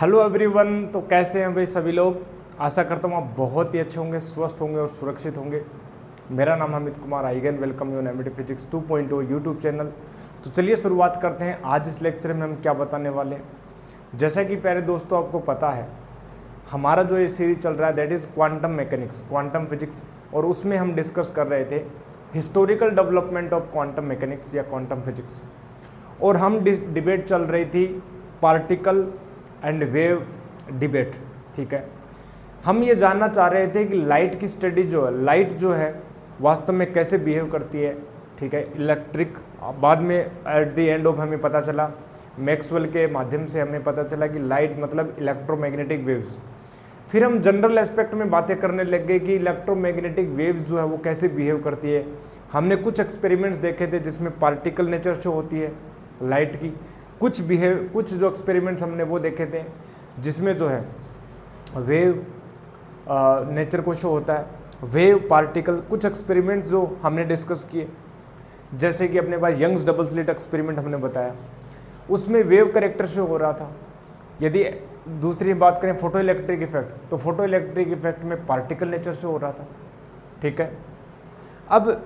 Hello everyone. तो कैसे हैं भाई सभी लोग। आशा करता हूँ आप बहुत ही अच्छे होंगे, स्वस्थ होंगे और सुरक्षित होंगे। मेरा नाम Amit Kumar. I again welcome you MET physics 2.0 YouTube channel. तो चलिए शुरुआत करते हैं। आज इस लेक्चर में हम क्या बताने वाले हैं। जैसा कि प्यारे दोस्तों आपको पता है, हमारा जो ये सीरीज चल रहा है that is quantum mechanics, quantum physics, और उसमें हम डिस्कस कर रहे थे historical development of quantum mechanics या क्वांटम फिजिक्स। और हम डिबेट चल रही थी पार्टिकल एंड वेव डिबेट। ठीक है, हम ये जानना चाह रहे थे कि लाइट की स्टडी जो है, लाइट जो है वास्तव में कैसे बिहेव करती है। ठीक है, इलेक्ट्रिक, बाद में एट द एंड ऑफ हमें पता चला, मैक्सवेल के माध्यम से हमें पता चला कि लाइट मतलब इलेक्ट्रोमैग्नेटिक वेव्स। फिर हम जनरल एस्पेक्ट में बातें करने लग गए कि इलेक्ट्रोमैग्नेटिक वेव्स जो है वो कैसे बिहेव करती है। हमने कुछ एक्सपेरिमेंट्स देखे थे जिसमें पार्टिकल नेचर शो होती है लाइट की। कुछ जो एक्सपेरिमेंट्स हमने वो देखे थे जिसमें जो है वेव नेचर को शो होता है, वेव पार्टिकल। कुछ एक्सपेरिमेंट्स जो हमने डिस्कस किए, जैसे कि अपने पास यंग्स डबल स्लिट एक्सपेरिमेंट हमने बताया, उसमें वेव करेक्टर शो हो रहा था। यदि दूसरी बात करें फोटो इलेक्ट्रिक इफेक्ट, तो फोटो इलेक्ट्रिक इफेक्ट में पार्टिकल नेचर शो हो रहा था। ठीक है, अब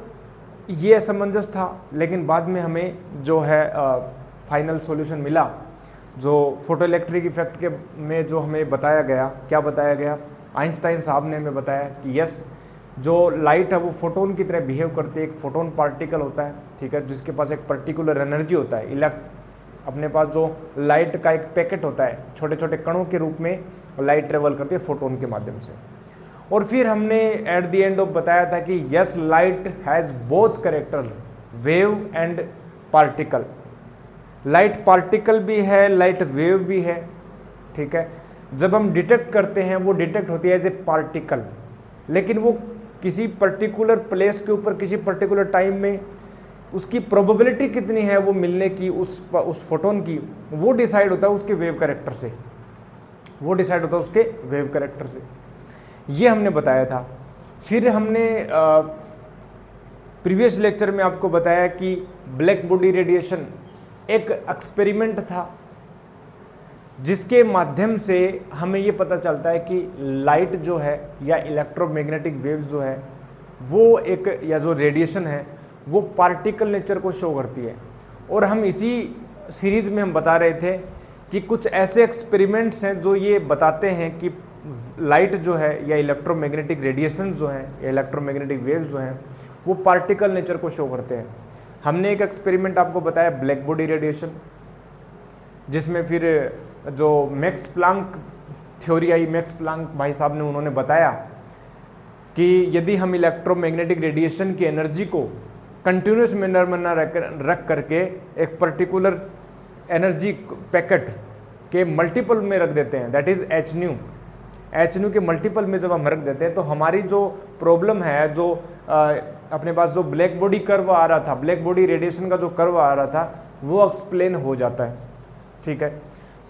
ये असमंजस था, लेकिन बाद में हमें जो है फाइनल सॉल्यूशन मिला। जो फोटो इलेक्ट्रिक इफेक्ट के में जो हमें बताया गया, क्या बताया गया, आइंस्टाइन साहब ने हमें बताया कि यस, जो लाइट है वो फोटोन की तरह बिहेव करती है। एक फोटोन पार्टिकल होता है, ठीक है, जिसके पास एक पर्टिकुलर एनर्जी होता है। अपने पास जो लाइट का एक पैकेट होता है, छोटे छोटे कणों के रूप में लाइट ट्रेवल करती है फोटोन के माध्यम से। और फिर हमने एट द एंड ऑफ बताया था कि yes, light has both character, wave and particle. Light particle भी है, लाइट वेव भी है। ठीक है, जब हम डिटेक्ट करते हैं वो डिटेक्ट होती है एज ए पार्टिकल, लेकिन वो किसी पर्टिकुलर प्लेस के ऊपर किसी पर्टिकुलर टाइम में उसकी प्रोबेबिलिटी कितनी है वो मिलने की, उस फोटोन की, वो डिसाइड होता है उसके वेव कैरेक्टर से। वो डिसाइड होता है उसके वेव कैरेक्टर से। ये हमने बताया था। फिर हमने प्रीवियस लेक्चर में आपको बताया कि ब्लैक बॉडी रेडिएशन एक एक्सपेरिमेंट था जिसके माध्यम से हमें ये पता चलता है कि लाइट जो है या इलेक्ट्रोमैग्नेटिक वेव्स जो है वो एक, या जो रेडिएशन है वो पार्टिकल नेचर को शो करती है। और हम इसी सीरीज में हम बता रहे थे कि कुछ ऐसे एक्सपेरिमेंट्स हैं जो ये बताते हैं कि लाइट जो है या इलेक्ट्रोमैग्नेटिक रेडिएशन जो हैं या इलेक्ट्रोमैग्नेटिक वेव्स जो हैं वो पार्टिकल नेचर को शो करते हैं। हमने एक एक्सपेरिमेंट आपको बताया ब्लैक बॉडी रेडिएशन, जिसमें फिर जो मैक्स प्लांक थ्योरी आई, मैक्स प्लांक भाई साहब ने, उन्होंने बताया कि यदि हम इलेक्ट्रोमैग्नेटिक रेडिएशन की एनर्जी को कंटिन्यूस मैनर में रख करके एक पर्टिकुलर एनर्जी पैकेट के मल्टीपल में रख देते हैं, दैट इज एच न्यू के मल्टीपल में जब हम रख देते हैं तो हमारी जो प्रॉब्लम है, जो अपने पास जो ब्लैक बॉडी कर्व आ रहा था, ब्लैक बॉडी रेडिएशन का जो कर्व आ रहा था वो एक्सप्लेन हो जाता है। ठीक है,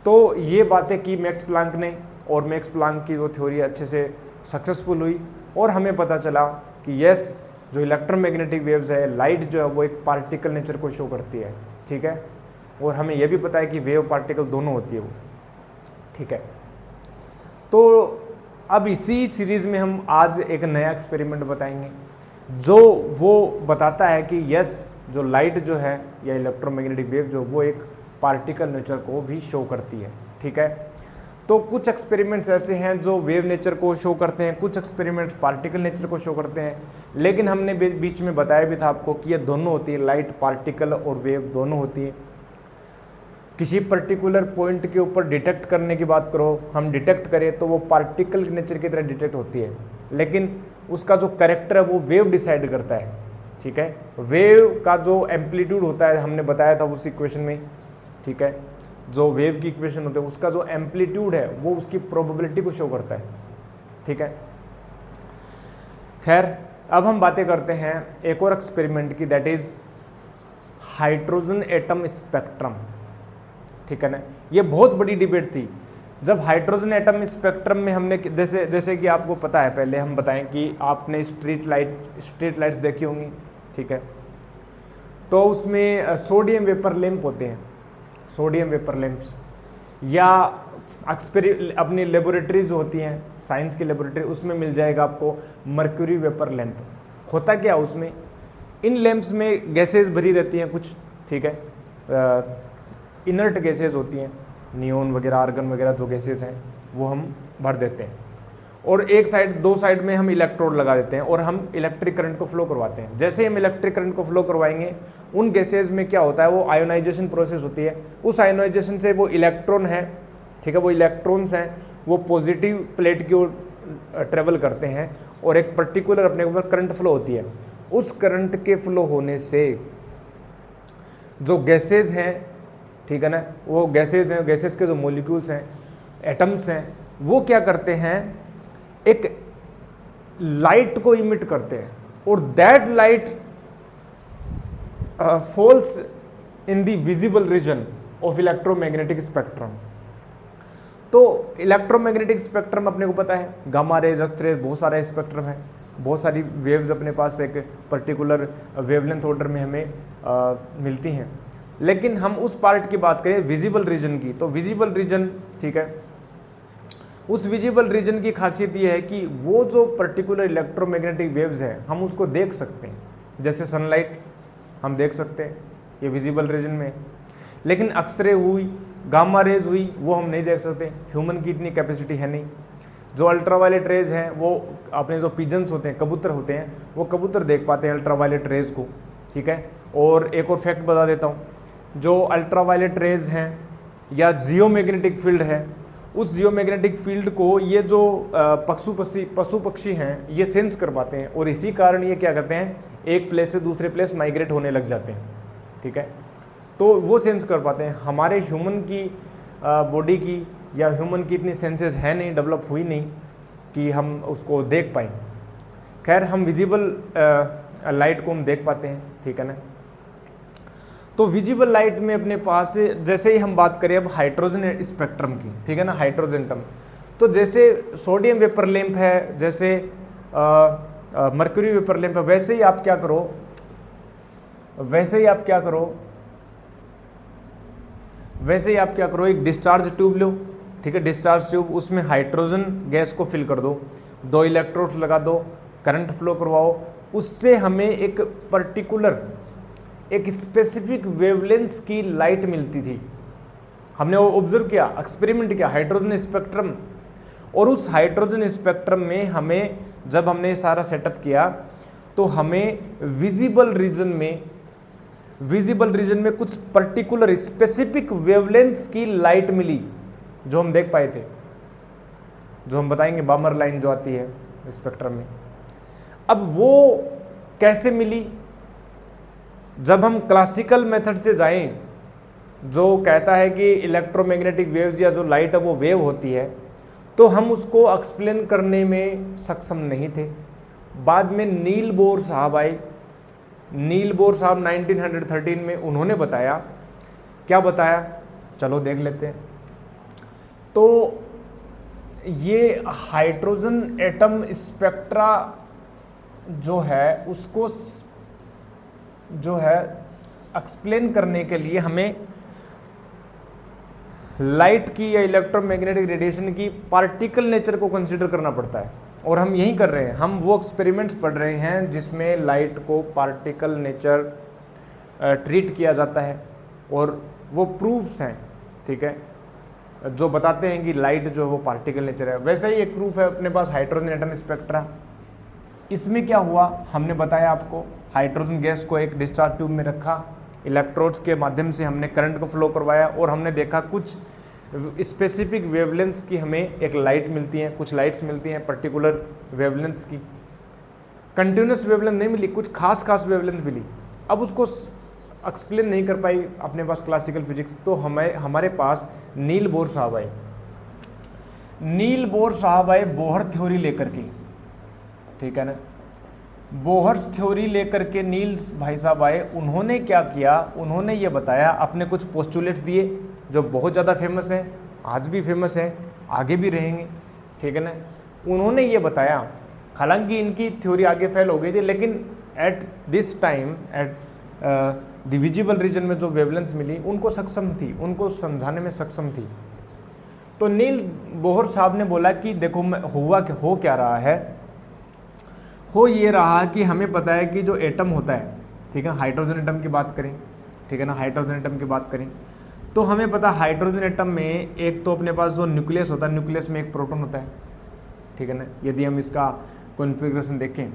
तो ये बातें की मैक्स प्लांक ने, और मैक्स प्लांक की वो थ्योरी अच्छे से सक्सेसफुल हुई और हमें पता चला कि यस, जो इलेक्ट्रोमैग्नेटिक वेव्स है, लाइट जो है वो एक पार्टिकल नेचर को शो करती है। ठीक है, और हमें यह भी पता है कि वेव पार्टिकल दोनों होती है वो। ठीक है, तो अब इसी सीरीज में हम आज एक नया एक्सपेरिमेंट बताएंगे जो वो बताता है कि यस, जो लाइट जो है या इलेक्ट्रोमैग्नेटिक वेव जो वो एक पार्टिकल नेचर को भी शो करती है। ठीक है, तो कुछ एक्सपेरिमेंट्स ऐसे हैं जो वेव नेचर को शो करते हैं, कुछ एक्सपेरिमेंट्स पार्टिकल नेचर को शो करते हैं। लेकिन हमने बीच में बताया भी था आपको कि ये दोनों होती है, लाइट पार्टिकल और वेव दोनों होती है। किसी पर्टिकुलर पॉइंट के ऊपर डिटेक्ट करने की बात करो, हम डिटेक्ट करें तो वो पार्टिकल नेचर की तरह डिटेक्ट होती है, लेकिन उसका जो कैरेक्टर है वो वेव डिसाइड करता है। ठीक है, वेव का जो एम्पलीट्यूड होता है, हमने बताया था उस इक्वेशन में। ठीक है, जो वेव की इक्वेशन होती है उसका जो एम्पलीट्यूड है वो उसकी प्रोबेबिलिटी को शो करता है। ठीक है, खैर अब हम बातें करते हैं एक और एक्सपेरिमेंट की, that is hydrogen atom spectrum. ठीक है ना, ये बहुत बड़ी डिबेट थी जब हाइड्रोजन एटम स्पेक्ट्रम में हमने, जैसे कि आपको पता है, पहले हम बताएं कि आपने स्ट्रीट लाइट्स देखी होंगी। ठीक है, तो उसमें सोडियम वेपर लैंप होते हैं, सोडियम वेपर लैंप्स, या अपनी लेबोरेटरीज होती हैं, साइंस की लेबोरेटरी, उसमें मिल जाएगा आपको मर्क्यूरी वेपर लैंप। होता क्या उसमें, इन लैंप्स में गैसेज भरी रहती हैं कुछ, ठीक है, इनर्ट गैसेज होती हैं, नियोन वगैरह, आर्गन वगैरह जो गैसेज हैं वो हम भर देते हैं, और एक साइड, दो साइड में हम इलेक्ट्रोड लगा देते हैं और हम इलेक्ट्रिक करंट को फ्लो करवाते हैं। जैसे हम इलेक्ट्रिक करंट को फ्लो करवाएंगे, उन गैसेज में क्या होता है, वो आयोनाइजेशन प्रोसेस होती है। उस आयोनाइजेशन से वो इलेक्ट्रॉन है, ठीक है, वो इलेक्ट्रॉन्स हैं, वो पॉजिटिव प्लेट की ओर ट्रेवल करते हैं और एक पर्टिकुलर अपने ऊपर करंट फ्लो होती है। उस करंट के फ्लो होने से जो गैसेज हैं, ठीक है ना, वो गैसेज हैं, गैसेज के जो मॉलिक्यूल्स हैं, एटम्स हैं, वो क्या करते हैं, एक लाइट को इमिट करते हैं, और that light falls in the visible region of electromagnetic spectrum. तो इलेक्ट्रोमैग्नेटिक स्पेक्ट्रम अपने को पता है, गामा रेज, एक्स रेज, बहुत सारा स्पेक्ट्रम है, बहुत सारी वेव्स अपने पास एक पर्टिकुलर वेवलेंथ ऑर्डर में हमें मिलती हैं। लेकिन हम उस पार्ट की बात करें विजिबल रीजन की, तो विजिबल रीजन, ठीक है, उस विजिबल रीजन की खासियत ये है कि वो जो पर्टिकुलर इलेक्ट्रोमैग्नेटिक वेव्स हैं हम उसको देख सकते हैं। जैसे सनलाइट हम देख सकते हैं, ये विजिबल रीजन में। लेकिन एक्सरे हुई, गामा रेज हुई, वो हम नहीं देख सकते, ह्यूमन की इतनी कैपेसिटी है नहीं। जो अल्ट्रावायलेट रेज हैं, वो अपने जो पिजन्स होते हैं, कबूतर होते हैं, वो कबूतर देख पाते हैं अल्ट्रावायलेट रेज को, ठीक है। और एक और फैक्ट बता देता हूँ, जो अल्ट्रावायलेट रेज हैं या जियोमैग्नेटिक फील्ड है, उस जियोमैग्नेटिक फील्ड को ये जो पशु पक्षी हैं ये सेंस कर पाते हैं, और इसी कारण ये क्या करते हैं, एक प्लेस से दूसरे प्लेस माइग्रेट होने लग जाते हैं, ठीक है। तो वो सेंस कर पाते हैं। हमारे ह्यूमन की बॉडी की या ह्यूमन की इतनी सेंसेस है नहीं, डेवलप हुई नहीं कि हम उसको देख पाएँ। खैर, हम विजिबल लाइट को हम देख पाते हैं, ठीक है ना। तो विजिबल लाइट में अपने पास, जैसे ही हम बात करें अब हाइड्रोजन स्पेक्ट्रम की, ठीक है ना, हाइड्रोजन टर्म, तो जैसे सोडियम वेपर लैंप है, जैसे मर्क्यूरी वेपर लैंप है, वैसे ही आप क्या करो, एक डिस्चार्ज ट्यूब लो, ठीक है, डिस्चार्ज ट्यूब, उसमें हाइड्रोजन गैस को फिल कर दो, 2 इलेक्ट्रोड्स लगा दो, करंट फ्लो करवाओ, उससे हमें एक पर्टिकुलर, एक स्पेसिफिक वेवलेंथ की लाइट मिलती थी। हमने वो ऑब्जर्व किया, एक्सपेरिमेंट किया हाइड्रोजन स्पेक्ट्रम, और उस हाइड्रोजन स्पेक्ट्रम में हमें, जब हमने सारा सेटअप किया, तो हमें विजिबल रीजन में कुछ पर्टिकुलर स्पेसिफिक वेवलेंथ की लाइट मिली, जो हम देख पाए थे, जो हम बताएंगे बामर लाइन जो आती है स्पेक्ट्रम में। अब वो कैसे मिली, जब हम क्लासिकल मेथड से जाएं, जो कहता है कि इलेक्ट्रोमैग्नेटिक वेव्स या जो लाइट है वो वेव होती है, तो हम उसको एक्सप्लेन करने में सक्षम नहीं थे। बाद में नील बोर साहब आए, नील बोर साहब 1913 में, उन्होंने बताया, क्या बताया, चलो देख लेते हैं। तो ये हाइड्रोजन एटम स्पेक्ट्रा जो है, उसको जो है एक्सप्लेन करने के लिए हमें लाइट की या इलेक्ट्रोमैग्नेटिक रेडिएशन की पार्टिकल नेचर को कंसीडर करना पड़ता है, और हम यही कर रहे हैं। हम वो एक्सपेरिमेंट्स पढ़ रहे हैं जिसमें लाइट को पार्टिकल नेचर ट्रीट किया जाता है, और वो प्रूफ्स हैं, ठीक है, जो बताते हैं कि लाइट जो है वो पार्टिकल नेचर है। वैसे ही एक प्रूफ है अपने पास हाइड्रोजन एटम स्पेक्ट्रा। इसमें क्या हुआ, हमने बताया आपको, हाइड्रोजन गैस को एक डिस्चार्ज ट्यूब में रखा, इलेक्ट्रोड्स के माध्यम से हमने करंट को फ्लो करवाया, और हमने देखा कुछ स्पेसिफिक वेवलेंथ्स की हमें एक लाइट मिलती है, कुछ लाइट्स मिलती हैं पर्टिकुलर वेवलेंथ्स की। कंटिन्यूस वेवलेंथ नहीं मिली, कुछ खास वेवलेंथ मिली। अब उसको एक्सप्लेन नहीं कर पाई अपने पास क्लासिकल फिजिक्स, तो हमारे पास नील बोर साहब आए, बोहर थ्योरी लेकर के, ठीक है ना, बोहर थ्योरी लेकर के नील भाई साहब आए। उन्होंने क्या किया, उन्होंने ये बताया, अपने कुछ पोस्टुलेट्स दिए जो बहुत ज़्यादा फेमस हैं, आज भी फेमस है, आगे भी रहेंगे, ठीक है ना। उन्होंने ये बताया, हालांकि इनकी थ्योरी आगे फेल हो गई थी, लेकिन at this time, at the visible region में जो वेवलेंथ मिली, उनको समझाने में सक्षम थी। तो नील बोहर साहब ने बोला कि देखो हो क्या रहा है, हो ये रहा कि हमें पता है कि जो एटम होता है, ठीक है, हाइड्रोजन एटम की बात करें, ठीक है ना, हाइड्रोजन एटम की बात करें तो हमें पता है हाइड्रोजन एटम में एक तो अपने पास जो न्यूक्लियस होता है, न्यूक्लियस में एक प्रोटॉन होता है, ठीक है ना। यदि हम इसका कॉन्फ़िगरेशन देखें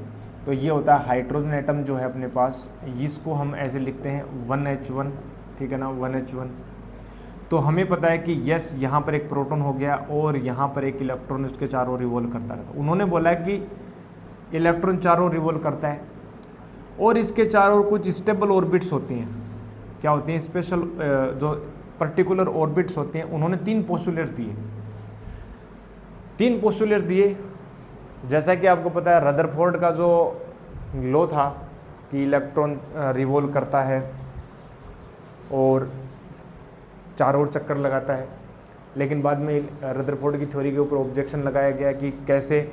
तो ये होता है हाइड्रोजन एटम जो है अपने पास, इसको हम ऐसे लिखते हैं 1H1, ठीक है ना, 1H1। तो हमें पता है कि यस यहाँ पर एक प्रोटॉन हो गया और यहाँ पर एक इलेक्ट्रॉन इसके चारों रिवॉल्व करता रहता है। उन्होंने बोला कि इलेक्ट्रॉन चारों रिवॉल्व करता है और इसके चारों कुछ स्टेबल ऑर्बिट्स होती हैं। क्या होती हैं? स्पेशल जो पर्टिकुलर ऑर्बिट्स होते हैं। उन्होंने 3 पोस्टुलेट्स दिए, 3 पोस्टुलेट्स दिए। जैसा कि आपको पता है रदरफोर्ड का जो लॉ था कि इलेक्ट्रॉन रिवॉल्व करता है और चारों ओर चक्कर लगाता है, लेकिन बाद में रदरफोर्ड की थ्योरी के ऊपर ऑब्जेक्शन लगाया गया कि कैसे,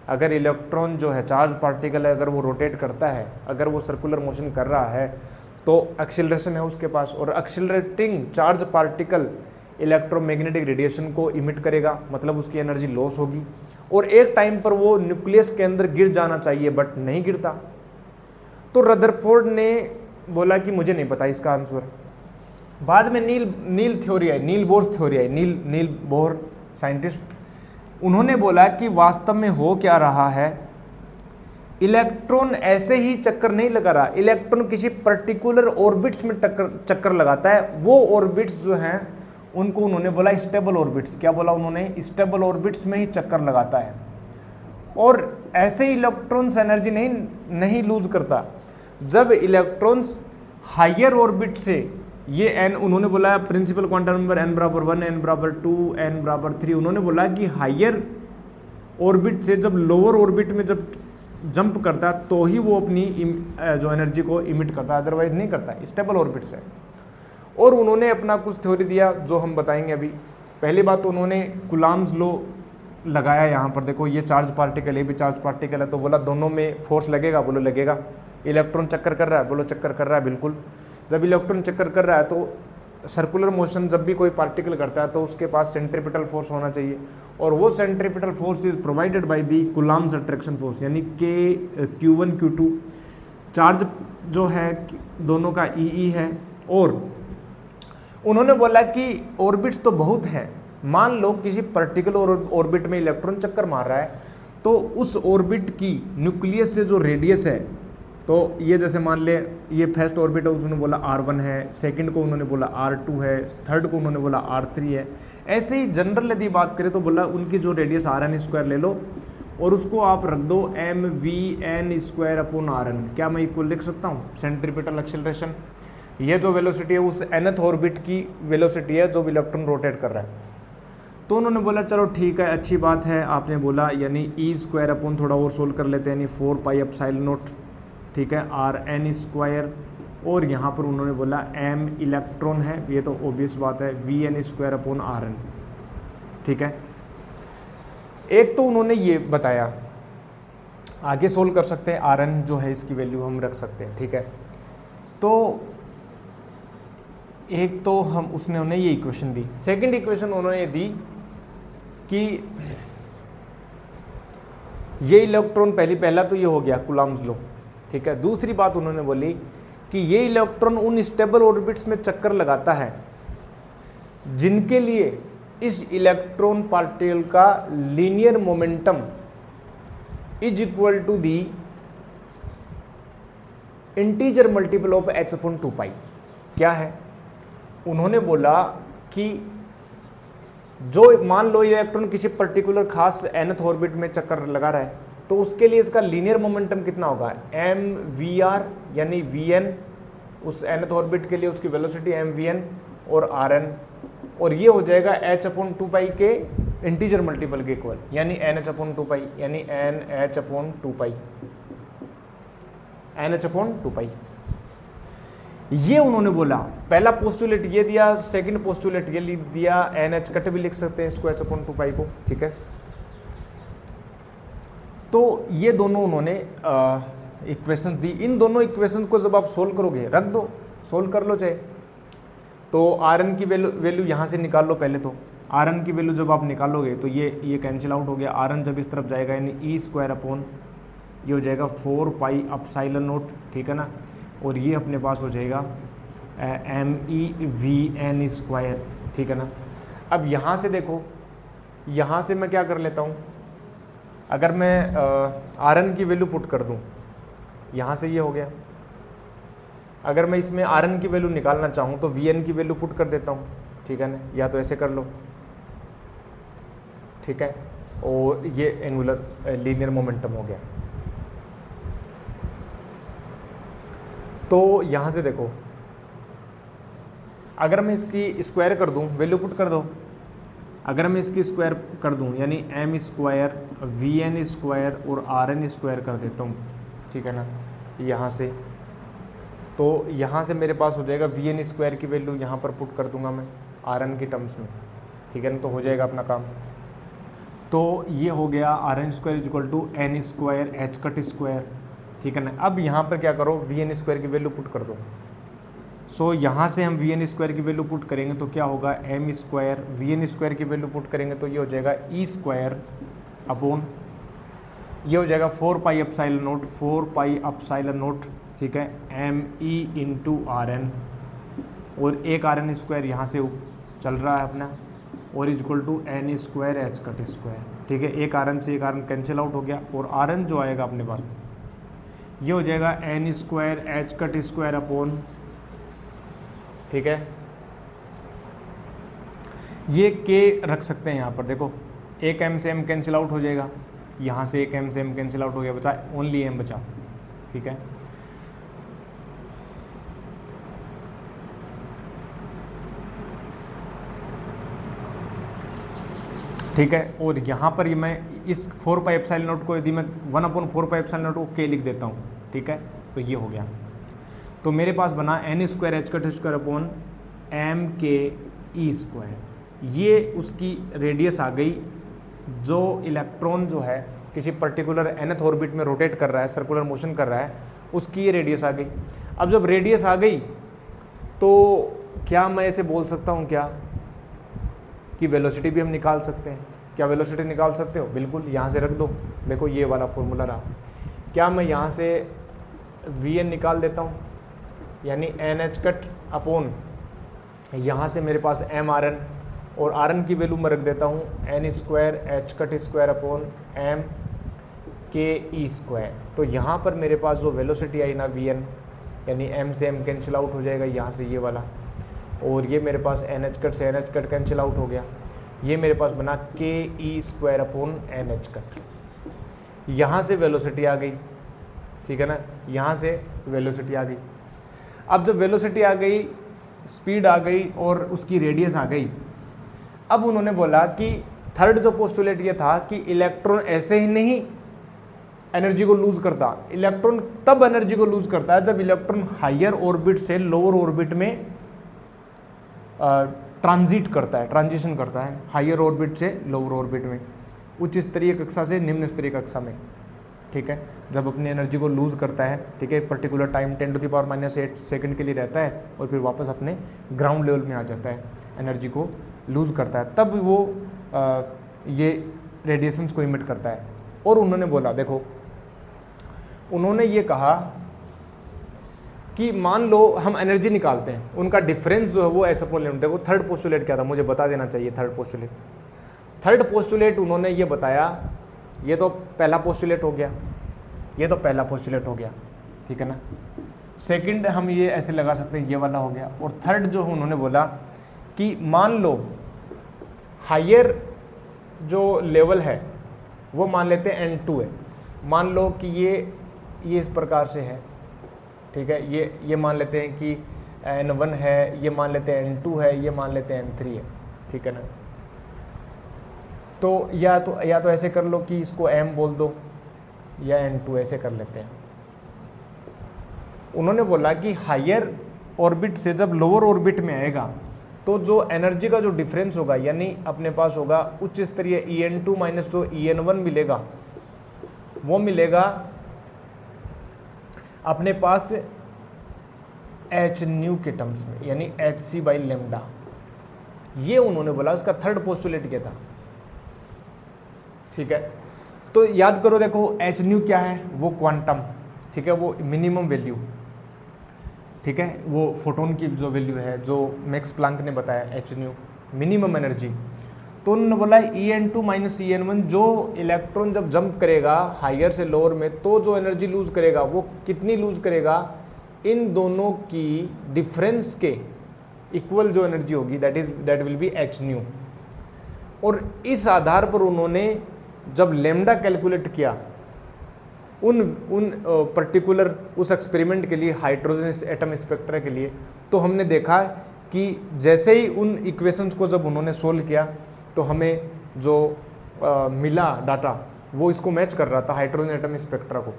अगर इलेक्ट्रॉन जो है चार्ज पार्टिकल है, अगर वो रोटेट करता है, अगर वो सर्कुलर मोशन कर रहा है तो एक्सीलरेशन है उसके पास, और accelerating charge particle electromagnetic radiation को इमिट करेगा, मतलब उसकी एनर्जी लॉस होगी और एक टाइम पर वो न्यूक्लियस के अंदर गिर जाना चाहिए बट नहीं गिरता। तो रदरफोर्ड ने बोला कि मुझे नहीं पता इसका आंसर। बाद में नील थ्योरी आई, नील बोर थ्योरी आई, नील बोर साइंटिस्ट, उन्होंने बोला कि वास्तव में हो क्या रहा है, इलेक्ट्रॉन ऐसे ही चक्कर नहीं लगा रहा, इलेक्ट्रॉन किसी पर्टिकुलर ऑर्बिट्स में चक्कर लगाता है। वो ऑर्बिट्स जो हैं उनको उन्होंने बोला स्टेबल ऑर्बिट्स। क्या बोला उन्होंने? स्टेबल ऑर्बिट्स में ही चक्कर लगाता है और ऐसे इलेक्ट्रॉन्स एनर्जी नहीं लूज करता। जब इलेक्ट्रॉन्स हायर ऑर्बिट से, ये n उन्होंने बोला प्रिंसिपल क्वांटम नंबर n बराबर 1, n बराबर 2, n बराबर 3, उन्होंने बोला कि हायर ऑर्बिट से जब लोअर ऑर्बिट में जब जंप करता है तो ही वो अपनी जो एनर्जी को इमिट करता है, अदरवाइज नहीं करता, स्टेबल ऑर्बिट से। और उन्होंने अपना कुछ थ्योरी दिया जो हम बताएंगे अभी। पहली बात तो उन्होंने कुलाम्स लॉ लगाया यहाँ पर, देखो ये चार्ज पार्टिकल, ये भी चार्ज पार्टिकल है, तो बोला दोनों में फोर्स लगेगा, बोलो लगेगा। इलेक्ट्रॉन चक्कर कर रहा है, बोलो चक्कर कर रहा है, बिल्कुल। जब इलेक्ट्रॉन चक्कर कर रहा है तो सर्कुलर मोशन जब भी कोई पार्टिकल करता है तो उसके पास सेंट्रीपिटल फोर्स होना चाहिए, और वो centripetal force is provided by the Coulomb's attraction force, यानी के Q1 Q2। चार्ज जो है दोनों का E है। और उन्होंने बोला कि ऑर्बिट्स तो बहुत है, मान लो किसी पर्टिकुलर ऑर्बिट में इलेक्ट्रॉन चक्कर मार रहा है तो उस ऑर्बिट की न्यूक्लियस से जो रेडियस है, तो ये जैसे मान ले ये फर्स्ट ऑर्बिट है, उन्होंने बोला R1 है, सेकंड को उन्होंने बोला R2 है, थर्ड को उन्होंने बोला R3 है। ऐसे ही जनरल यदि बात करें तो बोला उनकी जो रेडियस Rn² ले लो और उसको आप रख दो mvn²/Rn। क्या मैं इक्वल लिख सकता हूँ? सेंट्रीपिटल एक्सीलरेशन, ये जो वेलोसिटी है उस nth ऑर्बिट की वेलोसिटी है जो इलेक्ट्रॉन रोटेट कर रहा है। तो उन्होंने बोला चलो ठीक है, अच्छी बात है आपने बोला, यानी E² थोड़ा और सोल्व कर लेते हैं, यानी 4πε0, ठीक है, Rn²। और यहाँ पर उन्होंने बोला m इलेक्ट्रॉन है, ये तो ऑब्वियस बात है, Vn²/Rn, ठीक है। एक तो उन्होंने ये बताया, आगे सोल्व कर सकते हैं, Rn जो है इसकी वैल्यू हम रख सकते हैं, ठीक है। तो एक तो हम उसने उन्हें ये इक्वेशन दी। सेकंड इक्वेशन उन्होंने ये दी कि ये इलेक्ट्रॉन पहला तो ये हो गया कुलाम्स लॉ, ठीक है। दूसरी बात उन्होंने बोली कि ये इलेक्ट्रॉन उन स्टेबल ऑर्बिट्स में चक्कर लगाता है जिनके लिए इस इलेक्ट्रॉन पार्टिकल का linear momentum is equal to the integer multiple of h/2π। क्या है? उन्होंने बोला कि जो मान लो इलेक्ट्रॉन किसी पर्टिकुलर खास nth ऑर्बिट में चक्कर लगा रहा है तो उसके लिए इसका लीनियर मोमेंटम कितना होगा? mvr, यानी vn, उस nth ऑर्बिट के लिए उसकी वेलोसिटी mvn और rn, और ये हो जाएगा h/2π के इंटीजर मल्टीपल के इक्वल, यानी nh/2π, यानी nh/2π। ये उन्होंने बोला, पहला पोस्टुलेट ये दिया, सेकंड पोस्टुलेट ये दिया, NH कट भी लिख सकते हैं इसको h/2π को, ठीक है। तो ये दोनों उन्होंने इक्वेशन दी। इन दोनों इक्वेशन को जब आप सोल्व करोगे, रख दो, सोल्व कर लो चाहे, तो Rn की वैल्यू यहाँ से निकाल लो पहले तो, आर एन की वैल्यू जब आप निकालोगे तो ये कैंसिल आउट हो गया, आर एन जब इस तरफ जाएगा यानी ई स्क्वायर अपॉन ये हो जाएगा 4 पाई अपसाइलन नोट, ठीक है ना, और ये अपने पास हो जाएगा m e v n square, ठीक है ना। अब यहाँ से देखो, यहाँ से मैं क्या कर लेता हूँ, अगर मैं आर एन की वैल्यू पुट कर दूँ, यहाँ से ये हो गया, अगर मैं इसमें आर एन की वैल्यू निकालना चाहूँ तो वी एन की वैल्यू पुट कर देता हूँ, ठीक है ना, या तो ऐसे कर लो, ठीक है, और ये एंगुलर लीनियर मोमेंटम हो गया। तो यहाँ से देखो, अगर मैं इसकी स्क्वायर कर दूँ, वैल्यू पुट कर दो, अगर मैं इसकी स्क्वायर कर दूँ यानी m square v n square और आर एन स्क्वायर कर देता हूँ, ठीक है ना, यहाँ से, तो यहाँ से मेरे पास हो जाएगा वी एन स्क्वायर की वैल्यू यहाँ पर पुट कर दूंगा मैं आर एन की टर्म्स में, ठीक है ना, तो हो जाएगा अपना काम। तो ये हो गया r n square is equal to n square h cut square, ठीक है ना। अब यहाँ पर क्या करो, वी एन स्क्वायर की वैल्यू पुट कर दो। सो यहाँ से हम वी एन स्क्वायर की वैल्यू पुट करेंगे तो क्या होगा, m square v n square की वैल्यू पुट करेंगे तो ये हो जाएगा ई स्क्वायर अपॉन ये हो जाएगा 4 pi epsilon naught, 4 pi epsilon naught, ठीक है, m e into r n, और एक आर एन स्क्वायर यहाँ से चल रहा है अपना, और is equal to n square h cut square, ठीक है, एक आर एन से एक आर एन कैंसिल आउट हो गया, और आर एन जो आएगा अपने पास ये हो जाएगा n square h cut square upon, ठीक है, ये के रख सकते हैं यहाँ पर, देखो एक एम से एम कैंसिल आउट हो जाएगा, यहाँ से एक एम से एम कैंसिल आउट हो गया, बचा ओनली एम बचा, ठीक है। ठीक है, और यहाँ पर मैं इस 4 पाई एप्सिलॉन नॉट को यदि मैं 1/4 पाई एप्सिलॉन नॉट को के लिख देता हूँ, ठीक है, तो ये हो गया। तो मेरे पास बना n square h cut square upon m k E square, ये उसकी रेडियस आ गई। जो इलेक्ट्रॉन जो है किसी पर्टिकुलर nth ऑर्बिट में रोटेट कर रहा है, सर्कुलर मोशन कर रहा है, उसकी ये रेडियस आ गई। अब जब रेडियस आ गई तो क्या मैं ऐसे बोल सकता हूँ क्या कि वेलोसिटी भी हम निकाल सकते हैं? क्या वेलोसिटी निकाल सकते हो? बिल्कुल, यहाँ से रख दो, देखो ये वाला फॉर्मूला रहा। क्या मैं यहाँ से वी एन निकाल देता हूँ, यानी एन एच कट अपॉन यहाँ से मेरे पास एम आर एन, और आर एन की वैल्यू मैं रख देता हूँ n square h cut square upon m k E square. तो यहाँ पर मेरे पास जो वेलोसिटी आई ना वी एन, यानी एम से एम कैंसिल आउट हो जाएगा यहाँ से ये वाला, और ये मेरे पास एन एच कट से N H cut cancel out हो गया, ये मेरे पास बना के ई square upon N H cut. यहाँ से वेलोसिटी आ गई, ठीक है ना, यहाँ से वेलोसिटी आ गई। अब जब वेलोसिटी आ गई, स्पीड आ गई और उसकी रेडियस आ गई, अब उन्होंने बोला कि थर्ड जो पोस्टुलेट ये था कि इलेक्ट्रॉन ऐसे ही नहीं एनर्जी को लूज करता। इलेक्ट्रॉन तब एनर्जी को लूज करता है जब इलेक्ट्रॉन हायर ऑर्बिट से लोअर ऑर्बिट में ट्रांजिट करता है, ट्रांजिशन करता है, हायर ऑर्बिट से लोअर ऑर्बिट में, उच्च स्तरीय कक्षा से निम्न स्तरीय कक्षा में, ठीक है, जब अपनी एनर्जी को लूज करता है, ठीक है, एक पर्टिकुलर टाइम 10⁻⁻8 सेकंड के लिए रहता है और फिर वापस अपने ग्राउंड लेवल में आ जाता है, एनर्जी को लूज करता है, तब वो ये रेडिएशंस को इमिट करता है। और उन्होंने बोला, देखो उन्होंने ये कहा कि मान लो हम एनर्जी निकालते हैं, उनका डिफरेंस जो है वो ऐसा पोस्टुलेट। देखो थर्ड पोस्टुलेट क्या था, मुझे बता देना चाहिए। थर्ड पोस्टुलेट उन्होंने ये बताया, ये तो पहला पोस्टुलेट हो गया, ये तो पहला पोस्टुलेट हो गया, ठीक है ना। सेकंड हम ये ऐसे लगा सकते हैं, ये वाला हो गया। और थर्ड जो उन्होंने बोला कि मान लो हायर जो लेवल है वो मान लेते हैं N2 है, मान लो कि ये इस प्रकार से है, ठीक है, ये मान लेते हैं कि N1 है, ये मान लेते हैं N2 है, ये मान लेते हैं N3 है, ठीक है ना। तो या तो ऐसे कर लो कि इसको M बोल दो, या N2 ऐसे कर लेते हैं। उन्होंने बोला कि हायर ऑर्बिट से जब लोअर ऑर्बिट में आएगा तो जो एनर्जी का जो डिफरेंस होगा, यानी अपने पास होगा उच्च स्तरीय En2 माइनस जो En1 मिलेगा, वो मिलेगा अपने पास h न्यू के टर्म्स में, यानी hc बाई लेमडा, ये उन्होंने बोला, उसका थर्ड पोस्टुलेट किया था। ठीक है, तो याद करो, देखो एच न्यू क्या है, वो क्वांटम, ठीक है, वो मिनिमम वैल्यू, ठीक है, वो फोटोन की जो वैल्यू है जो मैक्स प्लांक ने बताया, एच न्यू मिनिमम एनर्जी। तो उन्होंने बोला En2 माइनस En1, जो इलेक्ट्रॉन जब जंप करेगा हायर से लोअर में तो जो एनर्जी लूज करेगा वो कितनी लूज करेगा, इन दोनों की डिफरेंस के इक्वल जो एनर्जी होगी, that will be H new. और इस आधार पर उन्होंने जब लेमडा कैलकुलेट किया उन पर्टिकुलर उस एक्सपेरिमेंट के लिए, हाइड्रोजन एटम स्पेक्ट्रा के लिए, तो हमने देखा कि जैसे ही उन इक्वेशंस को जब उन्होंने सोल्व किया तो हमें जो मिला डाटा वो इसको मैच कर रहा था, हाइड्रोजन एटम स्पेक्ट्रा को।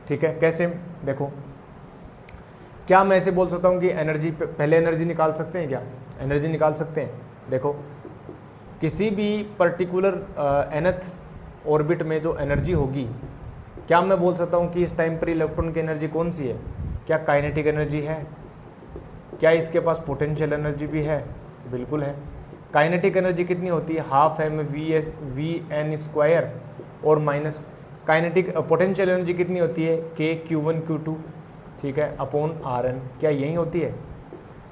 ठीक है, कैसे, देखो, क्या मैं ऐसे बोल सकता हूँ कि एनर्जी पहले एनर्जी निकाल सकते हैं, क्या एनर्जी निकाल सकते हैं? देखो, किसी भी पर्टिकुलर nth ऑर्बिट में जो एनर्जी होगी, क्या मैं बोल सकता हूँ कि इस टाइम पर इलेक्ट्रॉन की एनर्जी कौन सी है? क्या काइनेटिक एनर्जी है? क्या इसके पास पोटेंशियल एनर्जी भी है? बिल्कुल है। काइनेटिक एनर्जी कितनी होती है? Half m v n square और माइनस काइनेटिक पोटेंशियल एनर्जी कितनी होती है? के Q1 Q2, ठीक है, अपॉन Rn। क्या यही होती है?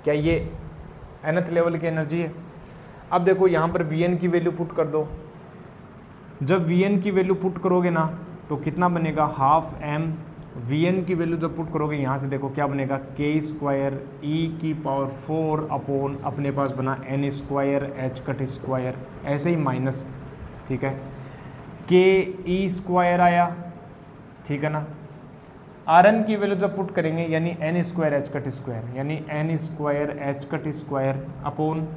क्या ये nth लेवल की एनर्जी है? अब देखो यहाँ पर Vn की वैल्यू पुट कर दो। जब Vn की वैल्यू पुट करोगे ना तो कितना बनेगा? हाफ एम Vn की वैल्यू जब पुट करोगे यहाँ से, देखो क्या बनेगा? के स्क्वायर e⁴ अपॉन अपने पास बना n square h cut square, ऐसे ही माइनस, ठीक है, के ई स्क्वायर आया, ठीक है ना। Rn की वैल्यू जब पुट करेंगे यानी n square h cut square, यानी n square h cut square upon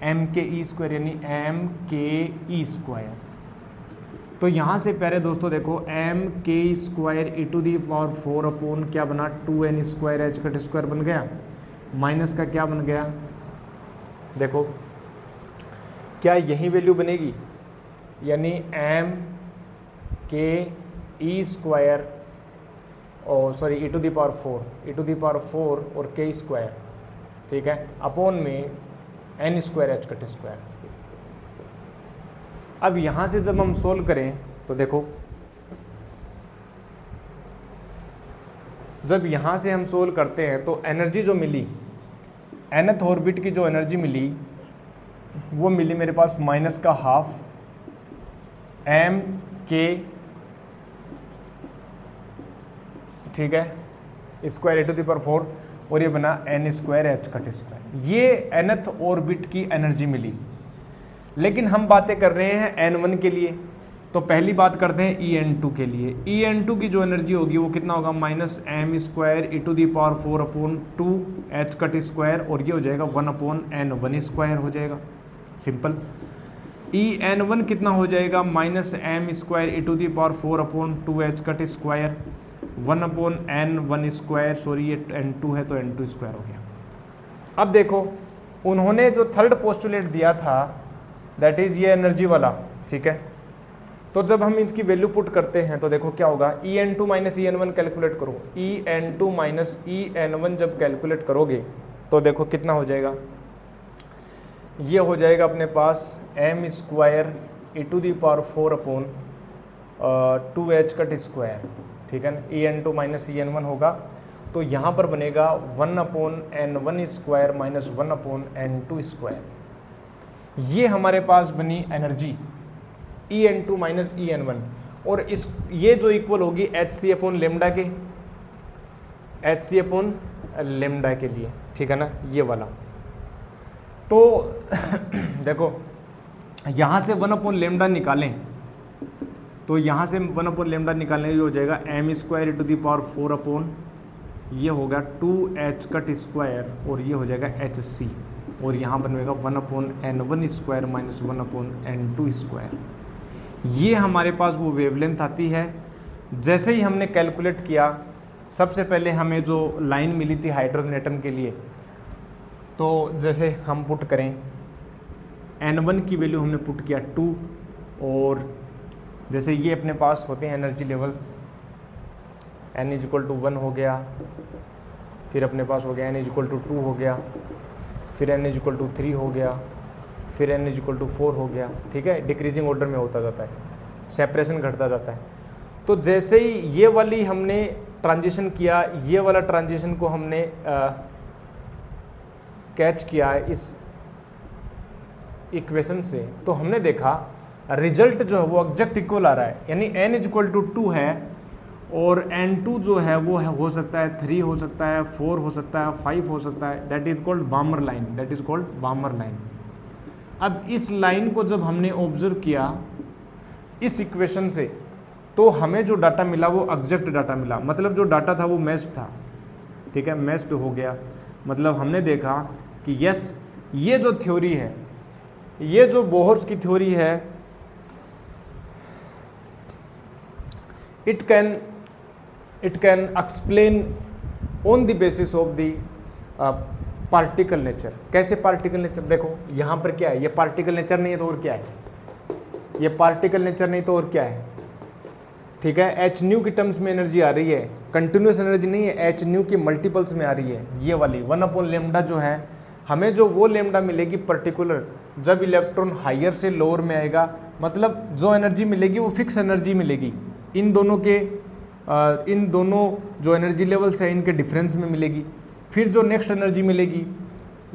m के ई स्क्वायर, यानी m के ई स्क्वायर। तो यहाँ से पहले दोस्तों देखो, m के स्क्वायर e⁴ अपॉन क्या बना? 2n square h cut square बन गया, माइनस का क्या बन गया? देखो, क्या यही वैल्यू बनेगी? यानी m के ई स्क्वायर और सॉरी e⁴ और k स्क्वायर, ठीक है, अपॉन में n square h cut square. अब यहाँ से जब हम सोल्व करें तो देखो, जब यहाँ से हम सोल्व करते हैं तो एनर्जी जो मिली, nth ऑर्बिट की जो एनर्जी मिली वो मिली मेरे पास माइनस का हाफ m के, ठीक है, स्क्वायर e⁴ और ये बना n square h cut square. ये nth ऑर्बिट की एनर्जी मिली। लेकिन हम बातें कर रहे हैं n1 के लिए, तो पहली बात करते हैं En2 के लिए। En2 की जो एनर्जी होगी वो कितना होगा? Minus m square e⁴ upon 2 h cut square, और ये हो जाएगा 1 अपॉन n1 स्क्वायर हो जाएगा, सिंपल। En1 कितना हो जाएगा? Minus m square e⁴ upon 2 h cut square 1 upon n1 square, sorry ये n2 है तो n2 स्क्वायर हो गया। अब देखो, उन्होंने जो थर्ड पोस्टुलेट दिया था दैट इज ये एनर्जी वाला, ठीक है, तो जब हम इसकी वैल्यू पुट करते हैं तो देखो क्या होगा? En2 माइनस En1 कैलकुलेट करो। En2 माइनस En1 जब कैलकुलेट करोगे तो देखो कितना हो जाएगा? ये हो जाएगा अपने पास m square e⁴ upon 2h cut square, ठीक है ना। En2 माइनस En1 होगा तो यहाँ पर बनेगा 1 upon n1 square minus 1 upon n2 square. ये हमारे पास बनी एनर्जी En2 माइनस En1, और इस ये जो इक्वल होगी hc अपॉन लेमडा के, hc अपॉन लेमडा के लिए, ठीक है ना, ये वाला। तो देखो, यहाँ से 1 अपॉन लेमडा निकालें तो यहाँ से 1 अपॉन लेमडा निकालने ये हो जाएगा m स्क्वायर e⁴ अपॉन ये होगा 2h कट स्क्वायर, और ये हो जाएगा hc, और यहाँ बनेगा 1 upon n1 square minus 1 upon n2 square. ये हमारे पास वो वेवलेंथ आती है। जैसे ही हमने कैलकुलेट किया, सबसे पहले हमें जो लाइन मिली थी हाइड्रोजन एटम के लिए, तो जैसे हम पुट करें n1 की वैल्यू हमने पुट किया 2, और जैसे ये अपने पास होते हैं एनर्जी लेवल्स, n = 1 हो गया, फिर अपने पास हो गया n = 2 हो गया, फिर n = 3 हो गया, फिर n इक्वल टू 4 हो गया, ठीक है, डिक्रीजिंग ऑर्डर में होता जाता है, सेपरेशन घटता जाता है। तो जैसे ही ये वाली हमने ट्रांजिशन किया, ये वाला ट्रांजिशन को हमने कैच किया है इस इक्वेशन से, तो हमने देखा रिजल्ट जो है वो एग्जैक्ट इक्वल आ रहा है, यानी n इक्वल टू 2 है और n2 जो है वो हो सकता है 3 हो सकता है, 4 हो सकता है, 5 हो सकता है, that is called बामर line, that is called बामर line. अब इस लाइन को जब हमने ऑब्जर्व किया इस इक्वेशन से, तो हमें जो डाटा मिला वो एग्जैक्ट डाटा मिला, मतलब जो डाटा था वो मैच्ड था, ठीक है, मैच्ड हो गया। मतलब हमने देखा कि यस, ये जो थ्योरी है, ये जो बोहर्स की थ्योरी है, it can explain on the basis of the particle nature. कैसे पार्टिकल नेचर? देखो यहाँ पर क्या है, ये पार्टिकल नेचर नहीं है तो और क्या है, ये पार्टिकल नेचर नहीं तो और क्या है, ठीक है। एच न्यू की टर्म्स में एनर्जी आ रही है, कंटिन्यूस एनर्जी नहीं है, एच न्यू की मल्टीपल्स में आ रही है, ये वाली 1/λ जो है, हमें जो वो लेमडा मिलेगी पर्टिकुलर जब इलेक्ट्रॉन हायर से लोअर में आएगा, मतलब जो एनर्जी मिलेगी वो फिक्स एनर्जी मिलेगी, इन दोनों जो एनर्जी लेवल्स है इनके डिफरेंस में मिलेगी। फिर जो नेक्स्ट एनर्जी मिलेगी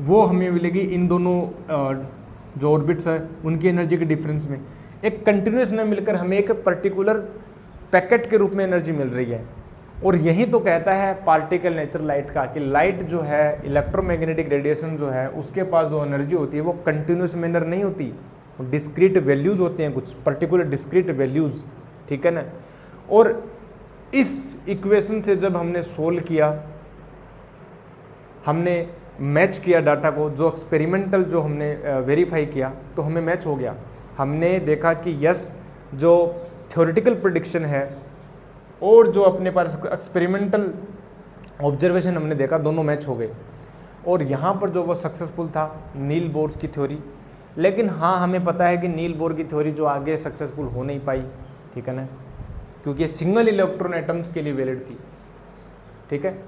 वो हमें मिलेगी इन दोनों जो ऑर्बिट्स है उनकी एनर्जी के डिफरेंस में। एक कंटिन्यूस न मिलकर हमें एक पर्टिकुलर पैकेट के रूप में एनर्जी मिल रही है। और यही तो कहता है पार्टिकल नेचर लाइट का, कि लाइट जो है, इलेक्ट्रोमैग्नेटिक रेडिएशन जो है, उसके पास जो एनर्जी होती है वो कंटिन्यूस मैनर नहीं होती, डिस्क्रीट वैल्यूज होते हैं, कुछ पर्टिकुलर डिस्क्रीट वैल्यूज, ठीक है ना। और इस इक्वेशन से जब हमने सोल्व किया, हमने मैच किया डाटा को, जो एक्सपेरिमेंटल जो हमने वेरीफाई किया, तो हमें मैच हो गया। हमने देखा कि यस, जो थ्योरेटिकल प्रेडिक्शन है और जो अपने पास एक्सपेरिमेंटल ऑब्जर्वेशन हमने देखा, दोनों मैच हो गए। और यहाँ पर जो वो सक्सेसफुल था नील बोर्स की थ्योरी। लेकिन हाँ, हमें पता है कि नील बोर की थ्योरी जो आगे सक्सेसफुल हो नहीं पाई, ठीक है ना, क्योंकि सिंगल इलेक्ट्रॉन एटम्स के लिए वैलिड थी, ठीक है।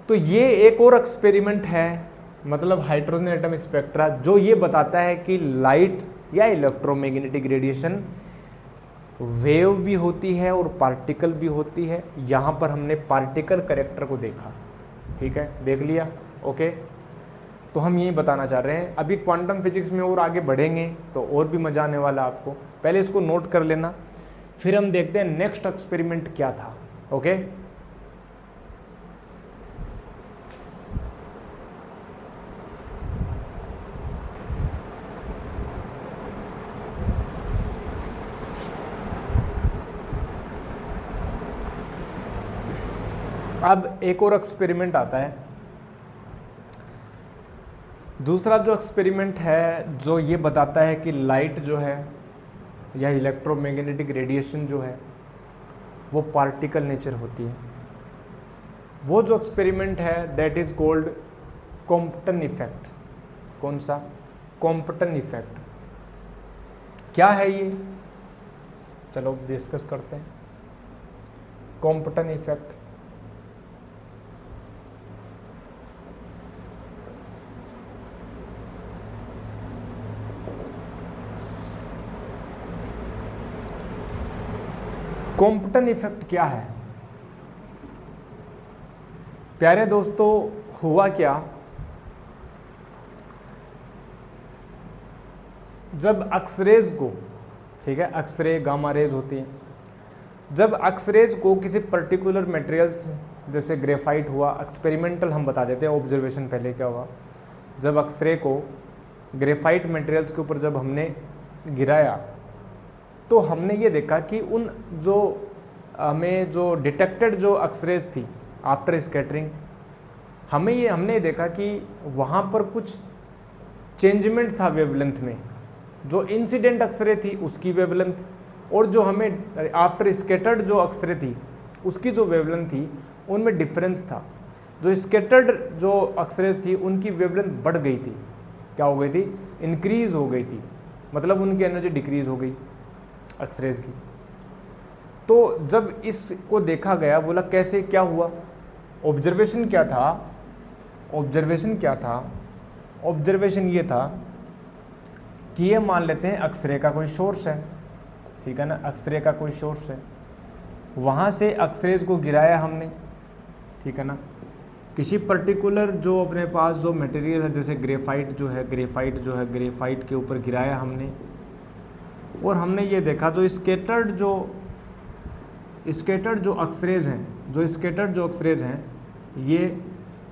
तो ये एक और एक्सपेरिमेंट है, मतलब हाइड्रोजन एटम स्पेक्ट्रा, जो ये बताता है कि लाइट या इलेक्ट्रोमैग्नेटिक रेडिएशन वेव भी होती है और पार्टिकल भी होती है। यहाँ पर हमने पार्टिकल कैरेक्टर को देखा, ठीक है, देख लिया, ओके। तो हम यही बताना चाह रहे हैं। अभी क्वांटम फिजिक्स में और आगे बढ़ेंगे तो और भी मजा आने वाला आपको, पहले इसको नोट कर लेना, फिर हम देखते हैं नेक्स्ट एक्सपेरिमेंट क्या था, ओके। अब एक और एक्सपेरिमेंट आता है, दूसरा जो एक्सपेरिमेंट है, जो ये बताता है कि लाइट जो है या इलेक्ट्रोमैग्नेटिक रेडिएशन जो है वो पार्टिकल नेचर होती है। वो जो एक्सपेरिमेंट है that is called Compton effect. कौन सा? Compton effect. क्या है ये? चलो डिस्कस करते हैं। कॉम्पटन इफेक्ट कॉम्पटन इफेक्ट क्या है? प्यारे दोस्तों, हुआ क्या, जब एक्सरेज को, ठीक है, एक्सरे गामा रेज होती है, जब एक्सरेज को किसी पर्टिकुलर मटेरियल्स, जैसे ग्रेफाइट हुआ, एक्सपेरिमेंटल हम बता देते हैं, ऑब्जर्वेशन पहले क्या हुआ, जब एक्सरे को ग्रेफाइट मटेरियल्स के ऊपर जब हमने गिराया तो हमने ये देखा कि उन जो हमें जो डिटेक्टेड जो एक्सरेज थी आफ्टर स्कैटरिंग, हमने देखा कि वहाँ पर कुछ चेंजमेंट था वेवलेंथ में। जो इंसिडेंट एक्सरे थी उसकी वेवलेंथ और जो हमें आफ्टर स्कैटर्ड जो एक्सरे थी उसकी जो वेवलेंथ थी, उनमें डिफरेंस था। जो स्कैटर्ड जो एक्सरेज थी उनकी वेवलेंथ बढ़ गई थी, क्या हो गई थी? इंक्रीज हो गई थी, मतलब उनकी एनर्जी डिक्रीज हो गई एक्सरेज की। तो जब इसको देखा गया, बोला कैसे, क्या हुआ? ऑब्जर्वेशन क्या था? ऑब्जर्वेशन ये था कि ये मान लेते हैं एक्सरे का कोई सोर्स है, ठीक है ना, एक्सरे का कोई सोर्स है, वहाँ से एक्सरेज को गिराया हमने, ठीक है ना, किसी पर्टिकुलर जो अपने पास जो मटेरियल है, जैसे ग्रेफाइट जो है, ग्रेफाइट के ऊपर गिराया हमने, और हमने ये देखा जो स्केटर्ड जो एक्सरेज हैं,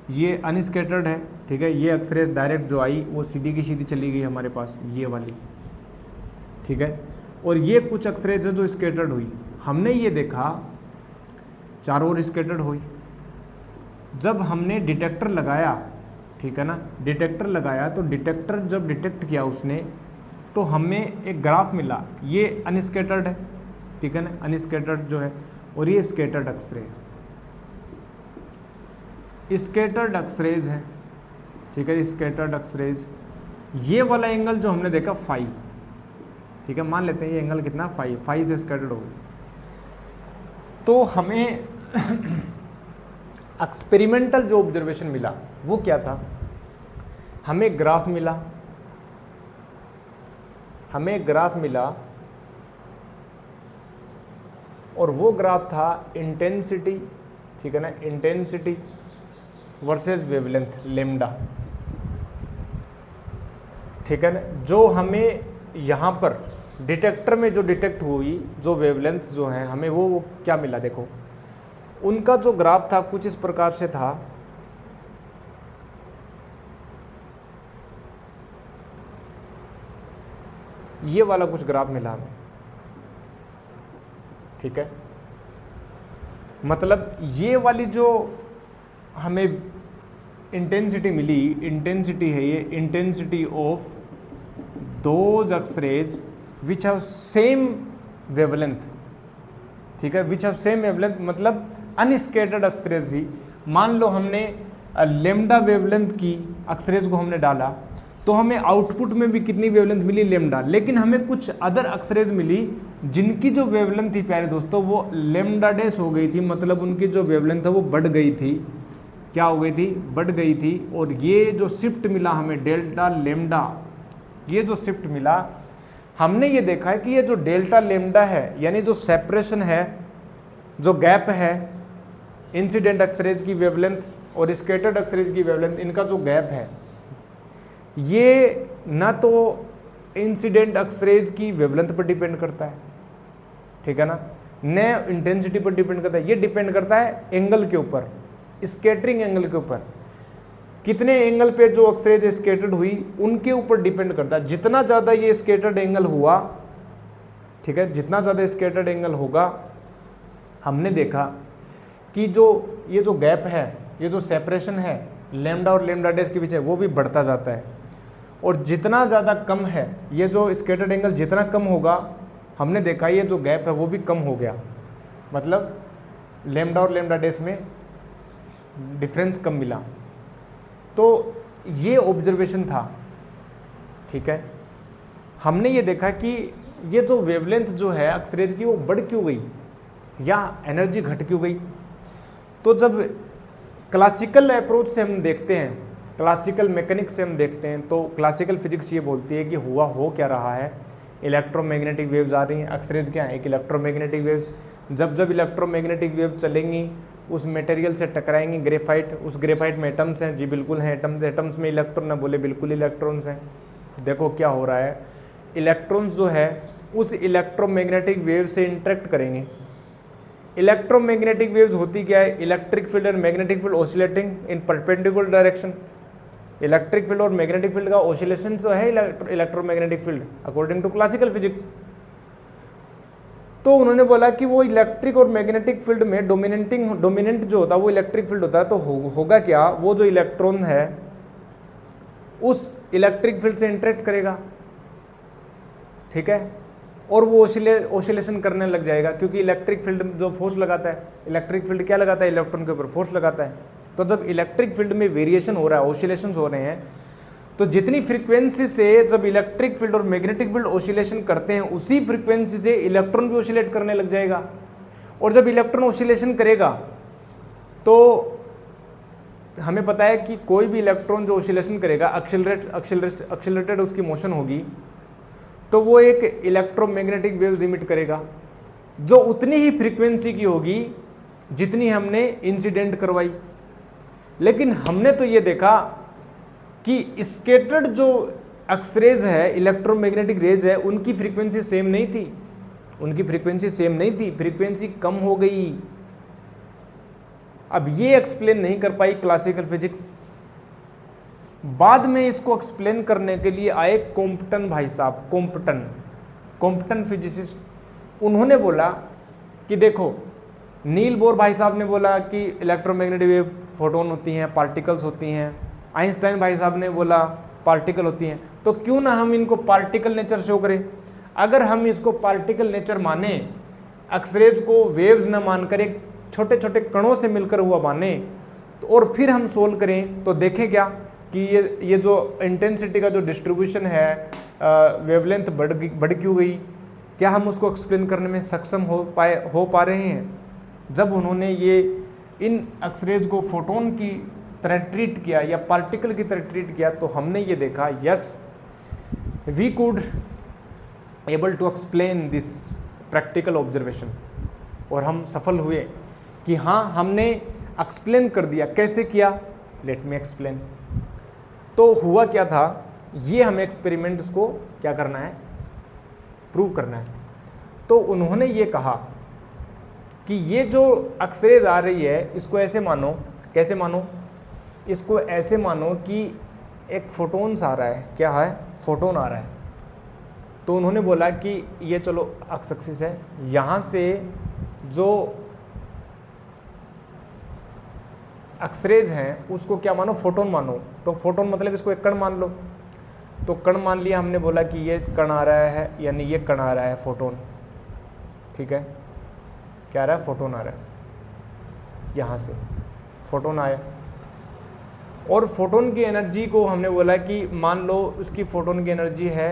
ये अनस्केटर्ड है, ठीक है, ये एक्सरेज डायरेक्ट जो आई वो सीधी की सीधी चली गई हमारे पास, ये वाली, ठीक है, और ये कुछ एक्सरेज है जो स्केटर्ड हुई। हमने ये देखा चारों ओर स्केटर्ड हुई। जब हमने डिटेक्टर लगाया, ठीक है ना, डिटेक्टर लगाया तो डिटेक्टर जब डिटेक्ट किया उसने, तो हमें एक ग्राफ मिला, ये अनस्केटर्ड है, ठीक है ना, अनस्केटर्ड जो है, और ये स्केटर्ड एक्सरे, स्केटर्ड एक्सरेज है, ठीक है, स्केटर्ड एक्सरेज। ये वाला एंगल जो हमने देखा फाई, ठीक है, मान लेते हैं ये एंगल कितना, फाई से स्केटर्ड हो गई। तो हमें एक्सपेरिमेंटल जो ऑब्जर्वेशन मिला वो क्या था, हमें ग्राफ मिला, और वो ग्राफ था इंटेंसिटी, ठीक है ना, इंटेंसिटी वर्सेस वेवलेंथ लेमडा, ठीक है ना, जो हमें यहाँ पर डिटेक्टर में जो डिटेक्ट हुई जो वेवलेंथ जो है हमें वो क्या मिला, देखो उनका जो ग्राफ था कुछ इस प्रकार से था, ये वाला कुछ ग्राफ मिला हमें, ठीक है, मतलब ये वाली जो हमें इंटेंसिटी मिली, इंटेंसिटी है ये intensity of those x-rays which have same wavelength, ठीक है, विच हैव सेम वेवलेंथ, मतलब अनस्केटर्ड एक्सरेज ही। मान लो हमने लेमडा वेवलेंथ की एक्सरेज को हमने डाला, तो हमें आउटपुट में भी कितनी वेवलेंथ मिली, लेमडा, लेकिन हमें कुछ अदर एक्सरेज मिली जिनकी जो वेवलेंथ थी प्यारे दोस्तों वो लेमडा डैश हो गई थी, मतलब उनकी जो वेवलेंथ है वो बढ़ गई थी, क्या हो गई थी, बढ़ गई थी। और ये जो शिफ्ट मिला हमें डेल्टा लेमडा, ये जो शिफ्ट मिला, हमने ये देखा है कि ये जो डेल्टा लेमडा है, यानी जो सेपरेशन है, जो गैप है इंसिडेंट एक्सरेज की वेवलेंथ और स्कैटर्ड एक्सरेज की वेवलेंथ, इनका जो गैप है ये ना तो इंसिडेंट एक्सरेज की वेवलेंथ पर डिपेंड करता है, ठीक है ना, न इंटेंसिटी पर डिपेंड करता है, ये डिपेंड करता है एंगल के ऊपर, स्कैटरिंग एंगल के ऊपर, कितने एंगल पे जो एक्सरेज स्कैटर्ड हुई उनके ऊपर डिपेंड करता है। जितना ज़्यादा ये स्कैटर्ड एंगल हुआ, ठीक है, जितना ज़्यादा स्कैटर्ड एंगल होगा, हमने देखा कि जो ये जो गैप है, ये जो सेपरेशन है लेमडा और लेमडा डैश के पीछे, वो भी बढ़ता जाता है, और जितना ज़्यादा कम है ये जो स्कैटर्ड एंगल जितना कम होगा, हमने देखा ये जो गैप है वो भी कम हो गया, मतलब लेमडा और लेमडा डैश में डिफरेंस कम मिला। तो ये ऑब्जर्वेशन था, ठीक है, हमने ये देखा कि ये जो वेवलेंथ जो है एक्सरेज की वो बढ़ क्यों गई या एनर्जी घट क्यों गई। तो जब क्लासिकल अप्रोच से हम देखते हैं, क्लासिकल मैकेनिक्स से हम देखते हैं, तो क्लासिकल फिजिक्स ये बोलती है कि हुआ हो क्या रहा है, इलेक्ट्रोमैग्नेटिक वेव्स आ रही हैं, एक्सरेज क्या है, एक इलेक्ट्रोमैग्नेटिक वेव्स, जब इलेक्ट्रोमैग्नेटिक वेव चलेंगी उस मटेरियल से टकराएंगी, ग्रेफाइट, उस ग्रेफाइट में एटम्स हैं, जी बिल्कुल हैं एटम्स, एटम्स में इलेक्ट्रॉन ना बोले बिल्कुल इलेक्ट्रॉन्स हैं। देखो क्या हो रहा है, इलेक्ट्रॉन्स जो है उस इलेक्ट्रोमैग्नेटिक वेव से इंटरेक्ट करेंगे। इलेक्ट्रोमैग्नेटिक वेव्स होती क्या है, electric field and magnetic field oscillating in perpendicular direction. Electric field और मैग्नेटिक फील्ड का ऑसिलेशन तो है electromagnetic field according to classical physics. तो उन्होंने बोला कि वो इलेक्ट्रिक और मैग्नेटिक फील्ड में डोमिनेंट जो होता है वो इलेक्ट्रिक फील्ड होता है, तो होगा क्या, वो जो इलेक्ट्रॉन है उस इलेक्ट्रिक फील्ड से इंटरेक्ट करेगा, ठीक है, और वो ऑसिलेशन करने लग जाएगा, क्योंकि इलेक्ट्रिक फील्ड जो फोर्स लगाता है, इलेक्ट्रिक फील्ड क्या लगाता है, इलेक्ट्रॉन के ऊपर फोर्स लगाता है। तो जब इलेक्ट्रिक फील्ड में वेरिएशन हो रहा है, ऑसिलेशन हो रहे हैं, तो जितनी फ्रीक्वेंसी से जब इलेक्ट्रिक फील्ड और मैग्नेटिक फील्ड ऑसिलेशन करते हैं उसी फ्रीक्वेंसी से इलेक्ट्रॉन भी ऑसिलेट करने लग जाएगा। और जब इलेक्ट्रॉन ऑसिलेशन करेगा तो हमें पता है कि कोई भी इलेक्ट्रॉन जो ऑसिलेशन करेगा एक्सेलरेटेड उसकी मोशन होगी, तो वो एक इलेक्ट्रोमैग्नेटिक वेव्स इमिट करेगा जो उतनी ही फ्रीक्वेंसी की होगी जितनी हमने इंसिडेंट करवाई। लेकिन हमने तो ये देखा कि स्कैटर्ड जो एक्सरेज है, इलेक्ट्रोमैग्नेटिक रेज है, उनकी फ्रीक्वेंसी सेम नहीं थी, उनकी फ्रीक्वेंसी सेम नहीं थी, फ्रीक्वेंसी कम हो गई। अब ये एक्सप्लेन नहीं कर पाई क्लासिकल फिजिक्स। बाद में इसको एक्सप्लेन करने के लिए आए कॉम्पटन भाई साहब, कॉम्पटन फिजिसिस्ट। उन्होंने बोला कि देखो, नील बोर भाई साहब ने बोला कि इलेक्ट्रोमैग्नेटिक वेव फोटोन होती हैं, पार्टिकल्स होती हैं। आइंस्टाइन भाई साहब ने बोला पार्टिकल होती हैं। तो क्यों ना हम इनको पार्टिकल नेचर शो करें। अगर हम इसको पार्टिकल नेचर माने, एक्सरेज को वेव्स न मानकर एक छोटे छोटे कणों से मिलकर हुआ माने, तो और फिर हम सोल्व करें तो देखें क्या कि ये जो इंटेंसिटी का जो डिस्ट्रीब्यूशन है, वेवलेंथ बढ़ क्यों गई, क्या हम उसको एक्सप्लेन करने में सक्षम हो पा रहे हैं। जब उन्होंने ये इन एक्सरेज को फोटोन की तरह ट्रीट किया या पार्टिकल की तरह ट्रीट किया, तो हमने ये देखा yes we could able to explain this practical observation. और हम सफल हुए कि हाँ, हमने एक्सप्लेन कर दिया। कैसे किया, लेट मी एक्सप्लेन। तो हुआ क्या था, ये हमें एक्सपेरिमेंट्स को क्या करना है, प्रूव करना है। तो उन्होंने ये कहा कि ये जो एक्सरेज आ रही है इसको ऐसे मानो, कैसे मानो, इसको ऐसे मानो कि एक फोटोन्स आ रहा है। क्या है, फोटोन आ रहा है। तो उन्होंने बोला कि ये चलो एक्स एक्सिस है, यहाँ से जो एक्सरेज हैं उसको क्या मानो, फोटोन मानो। तो फोटोन मतलब इसको एक कण मान लो। तो कण मान लिया हमने, बोला कि ये कण आ रहा है, यानी ये कण आ रहा है फोटोन। ठीक है, क्या आ रहा है, फोटोन आ रहा है, यहाँ से फोटोन आया। और फोटोन की एनर्जी को हमने बोला कि मान लो उसकी फोटोन की एनर्जी है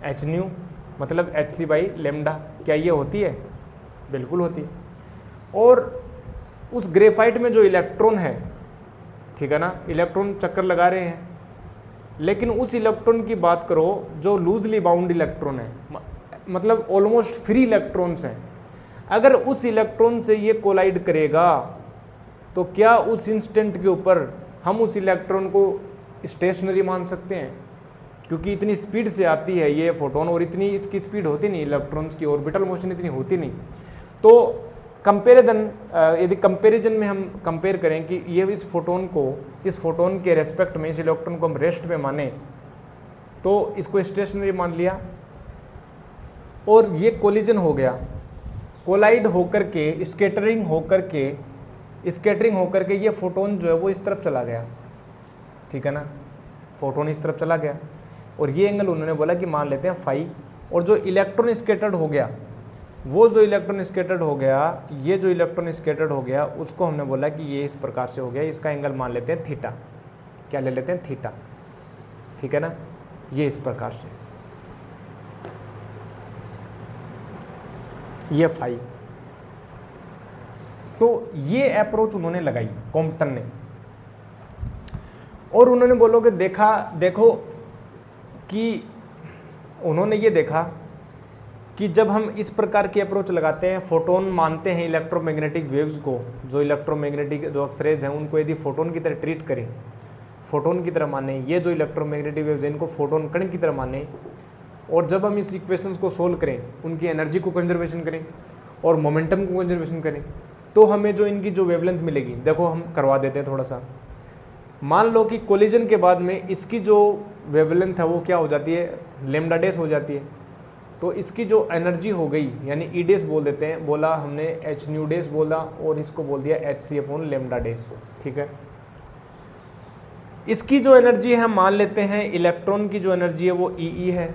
एच न्यू, मतलब एच सी बाई लेमडा। क्या ये होती है, बिल्कुल होती है। और उस ग्रेफाइट में जो इलेक्ट्रॉन है, ठीक है ना, इलेक्ट्रॉन चक्कर लगा रहे हैं, लेकिन उस इलेक्ट्रॉन की बात करो जो लूजली बाउंड इलेक्ट्रॉन है, मतलब ऑलमोस्ट फ्री इलेक्ट्रॉन्स हैं। अगर उस इलेक्ट्रॉन से ये कोलाइड करेगा तो क्या उस इंस्टेंट के ऊपर हम उस इलेक्ट्रॉन को स्टेशनरी मान सकते हैं, क्योंकि इतनी स्पीड से आती है ये फोटोन, और इतनी इसकी स्पीड होती नहीं, इलेक्ट्रॉन्स की ऑर्बिटल मोशन इतनी होती नहीं। तो यदि कंपैरिजन में हम कंपेयर करें कि ये इस फोटोन के रेस्पेक्ट में, इस इलेक्ट्रॉन को हम रेस्ट में माने, तो इसको स्टेशनरी मान लिया और ये कोलिजन हो गया, कोलाइड होकर के, स्कैटरिंग होकर के ये फोटोन जो है वो इस तरफ चला गया। ठीक है ना, फोटोन इस तरफ चला गया, और ये एंगल उन्होंने बोला कि मान लेते हैं फाई। और जो इलेक्ट्रॉन स्कैटर्ड हो गया, वो जो इलेक्ट्रॉन स्कैटर्ड हो गया, ये जो इलेक्ट्रॉन स्कैटर्ड हो गया, उसको हमने बोला कि ये इस प्रकार से हो गया, इसका एंगल मान लेते हैं थीटा। क्या ले लेते हैं, थीटा। ठीक है ना, ये इस प्रकार से, ये फाई। तो ये अप्रोच उन्होंने लगाई कॉम्पटन ने, और उन्होंने बोलोगे देखो कि उन्होंने ये देखा कि जब हम इस प्रकार की अप्रोच लगाते हैं, फोटोन मानते हैं इलेक्ट्रोमैग्नेटिक वेव्स को, जो इलेक्ट्रोमैग्नेटिक जो एक्सरेज हैं उनको यदि फोटोन की तरह ट्रीट करें, फोटोन की तरह माने, ये जो इलेक्ट्रोमैग्नेटिक वेव्स हैं इनको फोटोन कण की तरह माने, और जब हम इस इक्वेशंस को सोल्व करें, उनकी एनर्जी को कंजर्वेशन करें और मोमेंटम को कंजर्वेशन करें, तो हमें जो इनकी जो वेवलेंथ मिलेगी, देखो हम करवा देते हैं थोड़ा सा। मान लो कि कोलिजन के बाद में इसकी जो वेवलेंथ है वो क्या हो जाती है, लेमडा डैश हो जाती है। तो इसकी जो एनर्जी हो गई, यानी ई डैश बोल देते हैं, बोला हमने एच न्यू डैश बोला, और इसको बोल दिया एच सी अपॉन लेमडा डैश। ठीक है, इसकी जो एनर्जी है मान लेते हैं, इलेक्ट्रॉन की जो एनर्जी है वो ई है।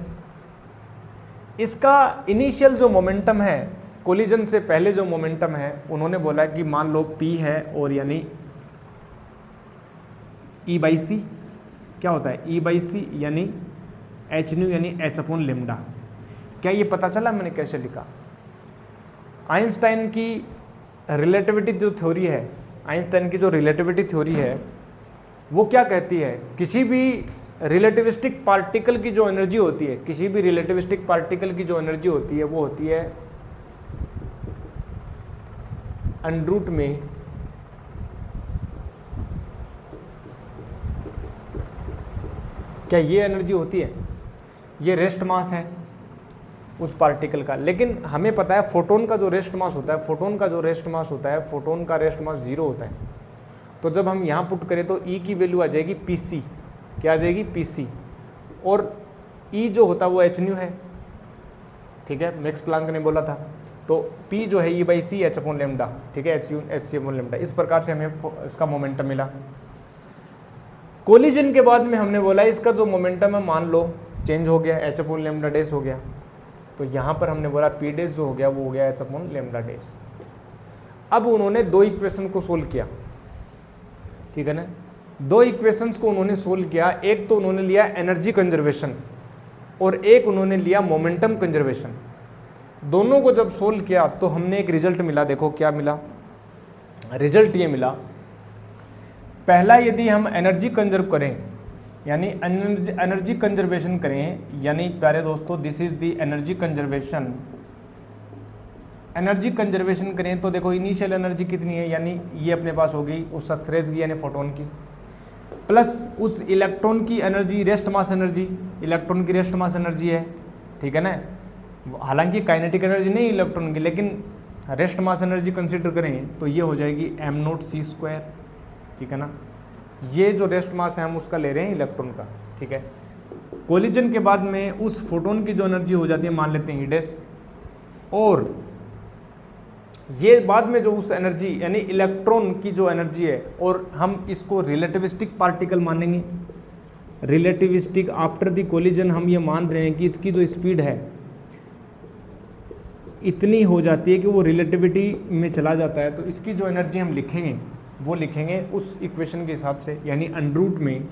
इसका इनिशियल जो मोमेंटम है, कोलिजन से पहले जो मोमेंटम है, उन्होंने बोला कि मान लो पी है, और यानी ई बाई सी। क्या होता है, ई बाई सी यानी एच न्यू यानी एच अपॉन लेमडा। क्या ये पता चला मैंने कैसे लिखा? आइंस्टाइन की रिलेटिविटी जो थ्योरी है, आइंस्टाइन की जो रिलेटिविटी थ्योरी है, वो क्या कहती है, किसी भी रिलेटिविस्टिक पार्टिकल की जो एनर्जी होती है, किसी भी रिलेटिविस्टिक पार्टिकल की जो एनर्जी होती है वो होती है अंडर रूट में क्या ये एनर्जी होती है, ये रेस्ट मास है उस पार्टिकल का। लेकिन हमें पता है फोटोन का जो रेस्ट मास होता है, फोटोन का जो रेस्ट मास होता है, फोटोन का रेस्ट मास 0 होता है। तो जब हम यहाँ पुट करें तो E की वैल्यू आ जाएगी PC, क्या आ जाएगी PC, और E जो होता है वो h न्यू है, ठीक है, मैक्स प्लांक ने बोला था। तो P जो है E/c h/λ, ठीक है, hc/λ। इस प्रकार से हमें इसका मोमेंटम मिला। कोलिजन के बाद में हमने बोला इसका जो मोमेंटम है मान लो चेंज हो गया, h/λ डैश हो गया। तो यहाँ पर हमने बोला P डैश जो हो गया वो हो गया h/λ डैश। अब उन्होंने दो इक्वेशन को सोल्व किया, ठीक है ना, दो इक्वेशंस को उन्होंने सोल्व किया। एक तो उन्होंने लिया एनर्जी कंजर्वेशन और एक उन्होंने लिया मोमेंटम कंजर्वेशन। दोनों को जब सोल्व किया तो हमने एक रिजल्ट मिला, देखो क्या मिला, रिजल्ट ये मिला। पहला, यदि हम एनर्जी कंजर्व करें यानी एनर्जी कंजर्वेशन करें, यानी प्यारे दोस्तों this is the energy conservation. Energy conservation करें तो देखो इनिशियल एनर्जी कितनी है, यानी ये अपने पास होगी उस सरफेस की यानी फोटोन की, प्लस उस इलेक्ट्रॉन की energy, rest mass energy, electron की रेस्ट मास एनर्जी है, ठीक है ना। हालांकि काइनेटिक एनर्जी नहीं इलेक्ट्रॉन की, लेकिन रेस्ट मास एनर्जी कंसीडर करें तो ये हो जाएगी m0c², ठीक है ना। ये जो रेस्ट मास है हम उसका ले रहे हैं इलेक्ट्रॉन का, ठीक है। कोलिजन के बाद में उस फोटोन की जो एनर्जी हो जाती है मान लेते हैं E', और ये बाद में जो उस एनर्जी यानी इलेक्ट्रॉन की जो एनर्जी है, और हम इसको रिलेटिविस्टिक पार्टिकल मानेंगे। रिलेटिविस्टिक आफ्टर द कोलिजन हम ये मान रहे हैं कि इसकी जो स्पीड है इतनी हो जाती है कि वो रिलेटिविटी में चला जाता है। तो इसकी जो एनर्जी हम लिखेंगे वो लिखेंगे उस इक्वेशन के हिसाब से, यानी अंडर रूट में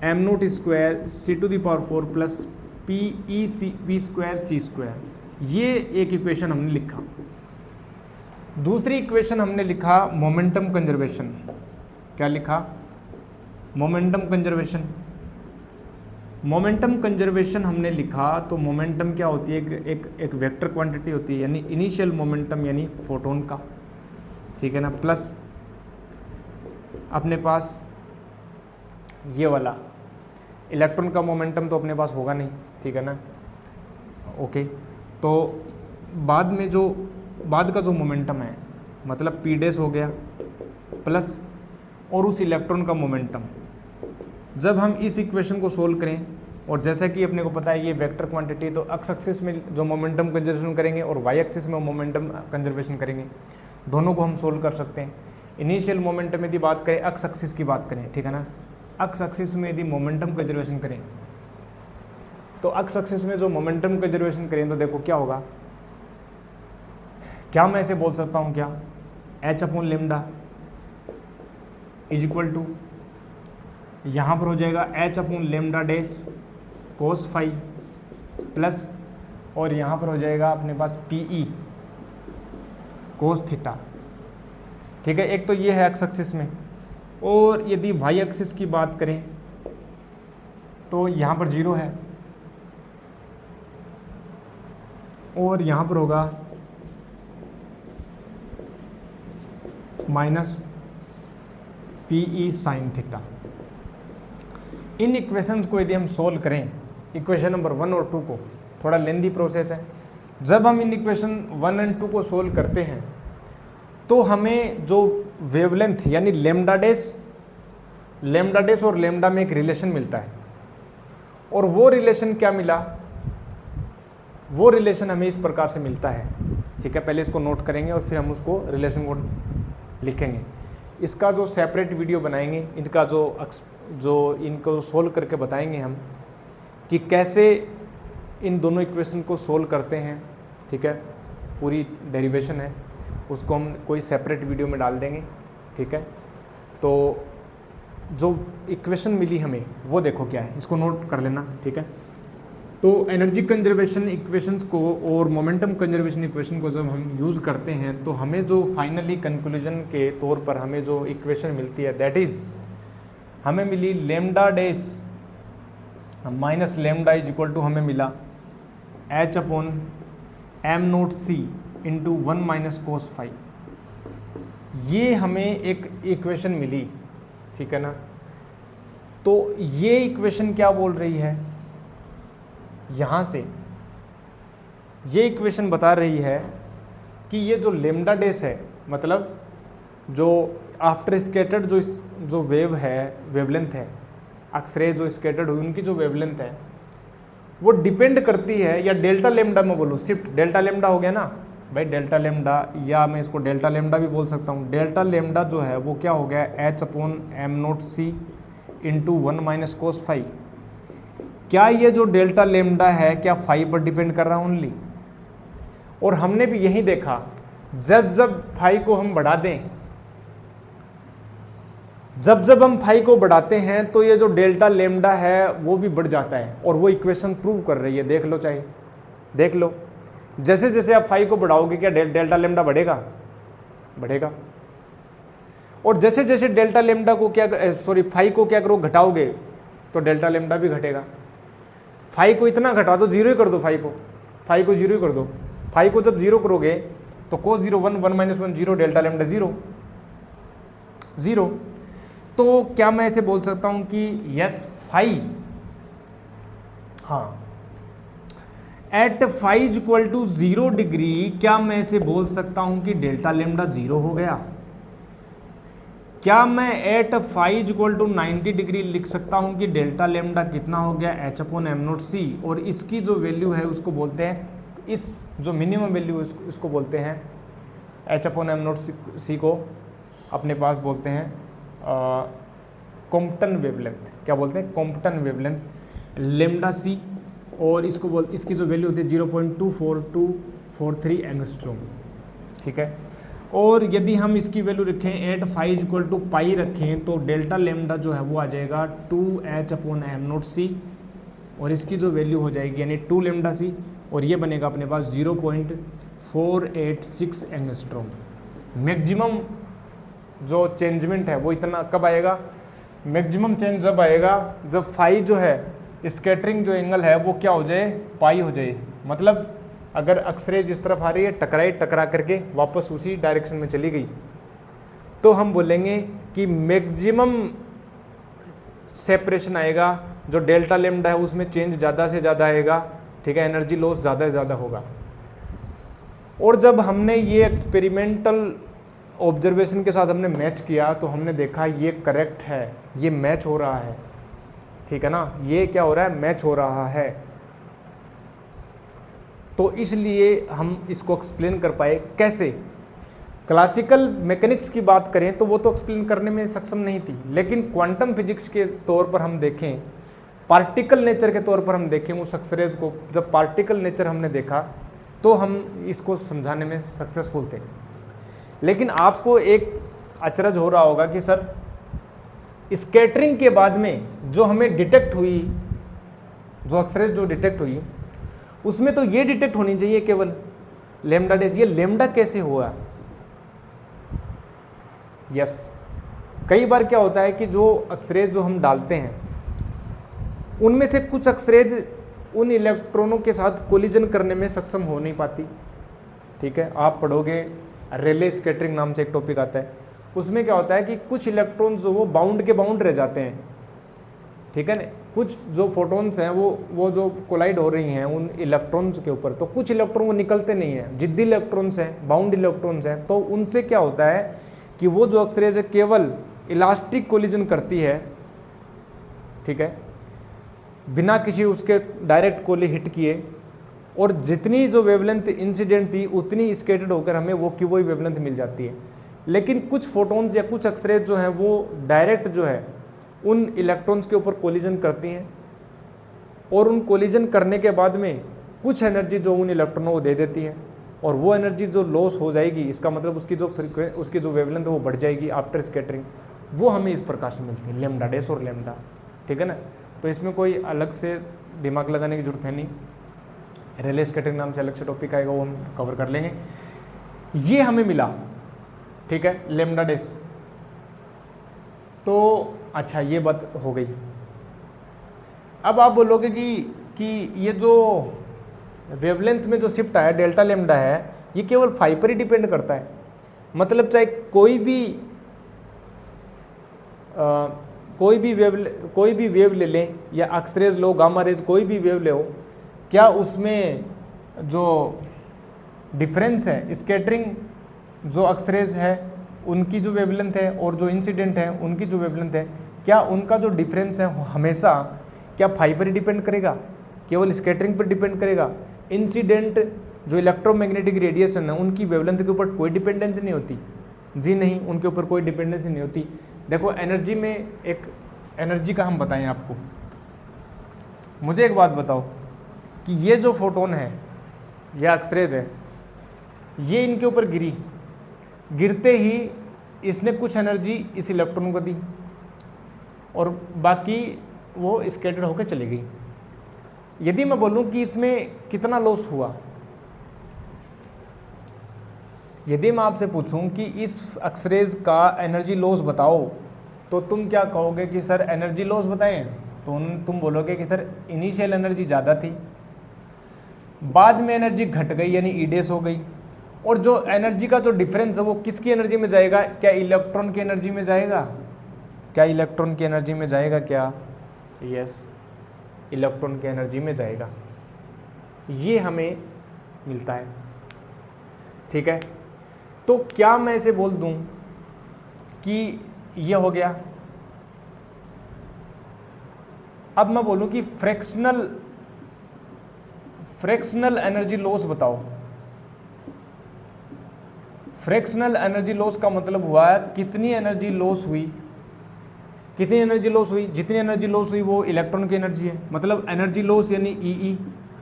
m0² c⁴ प्लस p²c²। ये एक इक्वेशन हमने लिखा। दूसरी इक्वेशन हमने लिखा मोमेंटम कंजर्वेशन। क्या लिखा? Momentum conservation. मोमेंटम कंजर्वेशन हमने लिखा तो मोमेंटम क्या होती है, एक वेक्टर क्वांटिटी होती है, यानी इनिशियल मोमेंटम यानी फोटोन का, ठीक है ना, प्लस अपने पास ये वाला इलेक्ट्रॉन का मोमेंटम तो अपने पास होगा नहीं, ठीक है ना, ओके। तो बाद का जो मोमेंटम है मतलब P' हो गया प्लस और उस इलेक्ट्रॉन का मोमेंटम। जब हम इस इक्वेशन को सोल्व करें, और जैसा कि अपने को पता है ये वेक्टर क्वांटिटी, तो एक्स एक्सिस में जो मोमेंटम कंजर्वेशन करेंगे और वाई एक्सिस में मोमेंटम कंजर्वेशन करेंगे, दोनों को हम सोल्व कर सकते हैं। इनिशियल मोमेंटम यदि बात करें, एक्स एक्सिस की बात करें, ठीक है ना, एक्स एक्सिस में यदि मोमेंटम कंजर्वेशन करें तो एक्स एक्सिस में जो मोमेंटम कंजर्वेशन करें तो देखो क्या होगा, क्या मैं इसे बोल सकता हूँ, क्या h/λ इज इक्वल टू, यहाँ पर हो जाएगा h/λ' cos φ प्लस, और यहाँ पर हो जाएगा अपने पास PE cos θ, ठीक है। एक तो ये है एक्स एक्सिस में, और यदि वाई एक्सिस की बात करें तो यहाँ पर 0 है और यहाँ पर होगा माइनस PE sin θ। इन इक्वेशंस को यदि हम सोल्व करें, इक्वेशन नंबर 1 और 2 को, थोड़ा लेंदी प्रोसेस है। जब हम इन इक्वेशन 1 और 2 को सोल्व करते हैं तो हमें जो वेवलेंथ यानी लैम्डा डैश और लैम्डा में एक रिलेशन मिलता है, और वो रिलेशन क्या मिला, वो रिलेशन हमें इस प्रकार से मिलता है, ठीक है। पहले इसको नोट करेंगे और फिर हम उसको रिलेशन को लिखेंगे। इसका जो सेपरेट वीडियो बनाएंगे, इनका जो इनको सोल्व करके बताएंगे हम कि कैसे इन दोनों इक्वेशन को सोल्व करते हैं, ठीक है। पूरी डेरिवेशन है, उसको हम कोई सेपरेट वीडियो में डाल देंगे, ठीक है। तो जो इक्वेशन मिली हमें वो देखो क्या है, इसको नोट कर लेना, ठीक है। तो एनर्जी कंजर्वेशन इक्वेशंस को और मोमेंटम कंजर्वेशन इक्वेशन को जब हम यूज़ करते हैं तो हमें जो फाइनली कंक्लूजन के तौर पर हमें जो इक्वेशन मिलती है दैट इज़ हमें मिली lambda dash minus lambda is equal to हमें मिला H upon M naught C into 1 minus cos five. ये हमें एक इक्वेशन मिली, ठीक है ना। तो ये इक्वेशन क्या बोल रही है, यहां से ये इक्वेशन बता रही है कि ये जो लेमडा डैश है, मतलब जो आफ्टर स्कैटर्ड जो वेव है, वेवलेंथ है, अक्सरे जो स्कैटर्ड हुई उनकी जो वेवलेंथ है वो डिपेंड करती है, या डेल्टा लेमडा में बोलूँ, शिफ्ट डेल्टा लेमडा हो गया ना भाई, डेल्टा लेमडा, या मैं इसको डेल्टा लेमडा भी बोल सकता हूँ। डेल्टा लेमडा जो है वो क्या हो गया, h upon M naught C into 1 minus cos five. क्या ये जो डेल्टा लेमडा है क्या फाइव पर डिपेंड कर रहा है ओनली? और हमने भी यही देखा, जब जब फाइव को हम बढ़ा दें, जब हम फाइव को बढ़ाते हैं तो ये जो डेल्टा लेमडा है वो भी बढ़ जाता है, और वो इक्वेशन प्रूव कर रही है, देख लो, चाहे देख लो। जैसे जैसे आप फाइव को बढ़ाओगे क्या डेल्टा लेमडा बढ़ेगा, बढ़ेगा। और जैसे जैसे डेल्टा लेमडा को क्या, सॉरी फाइव को क्या करो, घटाओगे तो डेल्टा लेमडा भी घटेगा। फाइव को इतना घटा दो, जीरो ही कर दो, फाइव को जीरो ही कर दो। फाइव को जब जीरो करोगे तो cos zero 1, 1 minus 1 zero, delta lambda zero, zero. तो क्या मैं ऐसे बोल सकता हूं कि यस फाइव, हाँ, at five is equal to 0 degree, क्या मैं ऐसे बोल सकता हूं कि डेल्टा लेमडा जीरो हो गया? क्या मैं at five is equal to 90 degree लिख सकता हूं कि डेल्टा लेमडा कितना हो गया, h upon M naught c, और इसकी जो वैल्यू है उसको बोलते हैं, इस जो मिनिमम वैल्यू इसको बोलते हैं एच अपॉन एम नोट सी को अपने पास बोलते हैं कॉम्पटन वेवलेंथ। क्या बोलते हैं? कॉम्पटन वेवलेंथ लेमडा सी, और इसको इसकी जो वैल्यू होती है 0.24243 एंगस्ट्रॉम, ठीक है। और यदि हम इसकी वैल्यू रखें एट फाइव इक्वल टू पाई रखें तो डेल्टा लेमडा जो है वो आ जाएगा 2h upon M naught c, और इसकी जो वैल्यू हो जाएगी यानी 2 लेमडा सी, और ये बनेगा अपने पास 0.486 एंगस्ट्रॉम। मैक्सिमम जो चेंजमेंट है वो इतना कब आएगा? मैक्सिमम चेंज जब आएगा जब फाई जो है स्कैटरिंग जो एंगल है वो क्या हो जाए, पाई हो जाए। मतलब अगर अक्सरे जिस तरफ आ रही है टकरा करके वापस उसी डायरेक्शन में चली गई, तो हम बोलेंगे कि मैक्सिमम सेपरेशन आएगा, जो डेल्टा लेमडा है उसमें चेंज ज़्यादा से ज़्यादा आएगा, ठीक है, एनर्जी लॉस ज़्यादा से ज़्यादा होगा। और जब हमने ये एक्सपेरिमेंटल ऑब्जर्वेशन के साथ हमने मैच किया तो हमने देखा ये करेक्ट है, ये मैच हो रहा है, ठीक है ना, ये क्या हो रहा है, मैच हो रहा है। तो इसलिए हम इसको एक्सप्लेन कर पाए। कैसे? क्लासिकल मैकेनिक्स की बात करें तो वो तो एक्सप्लेन करने में सक्षम नहीं थी, लेकिन क्वांटम फिजिक्स के तौर पर हम देखें, पार्टिकल नेचर के तौर पर हम देखें उस एक्सरेज को, जब पार्टिकल नेचर हमने देखा तो हम इसको समझाने में सक्सेसफुल थे। लेकिन आपको एक अचरज हो रहा होगा कि सर स्कैटरिंग के बाद में जो हमें डिटेक्ट हुई, जो एक्सरेज जो डिटेक्ट हुई उसमें तो ये डिटेक्ट होनी चाहिए केवल लेमडा डैश, ये लेमडा कैसे हुआ? यस, कई बार क्या होता है कि जो एक्सरेज जो हम डालते हैं उनमें से कुछ एक्सरेज उन इलेक्ट्रॉनों के साथ कोलिजन करने में सक्षम हो नहीं पाती, ठीक है। आप पढ़ोगे रेले स्कैटरिंग नाम से एक टॉपिक आता है, उसमें क्या होता है कि कुछ इलेक्ट्रॉन्स जो वो बाउंड के बाउंड रह जाते हैं, ठीक है ना। कुछ जो फोटॉन्स हैं वो जो कोलाइड हो रही हैं उन इलेक्ट्रॉन्स के ऊपर, तो कुछ इलेक्ट्रॉन वो निकलते नहीं हैं, जिद्दी इलेक्ट्रॉन्स हैं, बाउंड इलेक्ट्रॉन्स हैं, तो उनसे क्या होता है कि वो जो एक्सरेज है केवल इलास्टिक कोलिजन करती है, ठीक है, बिना किसी उसके डायरेक्ट कोली हिट किए, और जितनी जो वेवलेंथ इंसिडेंट थी उतनी स्कैटर्ड होकर हमें वो की वही वेवलेंथ मिल जाती है। लेकिन कुछ फोटॉन्स या कुछ एक्सरेज जो हैं वो डायरेक्ट जो है उन इलेक्ट्रॉन्स के ऊपर कोलिजन करती हैं, और उन कोलिजन करने के बाद में कुछ एनर्जी जो उन इलेक्ट्रॉनों को दे देती है, और वो एनर्जी जो लॉस हो जाएगी, इसका मतलब उसकी जो वेवलेंथ है वो बढ़ जाएगी आफ्टर स्कैटरिंग, वो हमें इस प्रकार से मिलती है, लेमडा डैश और लेमडा, ठीक है ना। तो इसमें कोई अलग से दिमाग लगाने की जरूरत है नहीं, रेले स्कैटरिंग नाम से अलग से टॉपिक आएगा, वो हम कवर कर लेंगे। ये हमें मिला, ठीक है, लेमडा डैश। तो अच्छा ये बात हो गई। अब आप बोलोगे कि ये जो वेवलेंथ में जो शिफ्ट आया डेल्टा लेमडा है, ये केवल फाइव पर ही डिपेंड करता है। मतलब चाहे कोई भी वेव ले लें, या एक्सरेज लो, गामा रेज, कोई भी वेव ले हो, क्या उसमें जो डिफरेंस है, स्कैटरिंग जो एक्सरेज है उनकी जो वेवलेंथ है और जो इंसिडेंट है उनकी जो वेवलेंथ है, क्या उनका जो डिफरेंस है हमेशा क्या फाइव पर ही डिपेंड करेगा, केवल स्कैटरिंग पर डिपेंड करेगा? इंसिडेंट जो इलेक्ट्रोमैग्नेटिक रेडिएशन है उनकी वेवलेंथ के ऊपर कोई डिपेंडेंसी नहीं होती। जी नहीं, उनके ऊपर कोई डिपेंडेंसी नहीं होती। देखो एनर्जी में एक एनर्जी का हम बताएं आपको, मुझे एक बात बताओ कि ये जो फोटोन है या एक्सरेज है, ये इनके ऊपर गिरते ही इसने कुछ एनर्जी इस इलेक्ट्रॉन को दी और बाकी वो स्कैटर्ड होकर चली गई। यदि मैं बोलूं कि इसमें कितना लॉस हुआ, यदि मैं आपसे पूछूं कि इस एक्सरेज का एनर्जी लॉस बताओ, तो तुम क्या कहोगे कि सर एनर्जी लॉस बताएं? तो तुम बोलोगे कि सर इनिशियल एनर्जी ज़्यादा थी, बाद में एनर्जी घट गई यानी ईडेस हो गई, और जो एनर्जी का जो डिफरेंस है वो किसकी एनर्जी में जाएगा? क्या इलेक्ट्रॉन की एनर्जी में जाएगा? क्या इलेक्ट्रॉन की एनर्जी में जाएगा? क्या? यस, इलेक्ट्रॉन की एनर्जी में जाएगा। ये हमें मिलता है, ठीक है। तो क्या मैं इसे बोल दूं कि ये हो गया? अब मैं बोलूं कि फ्रैक्शनल एनर्जी लॉस बताओ। फ्रैक्शनल एनर्जी लॉस का मतलब हुआ कितनी एनर्जी लॉस हुई, कितनी एनर्जी लॉस हुई? जितनी एनर्जी लॉस हुई वो इलेक्ट्रॉन की एनर्जी है, मतलब एनर्जी लॉस यानी ई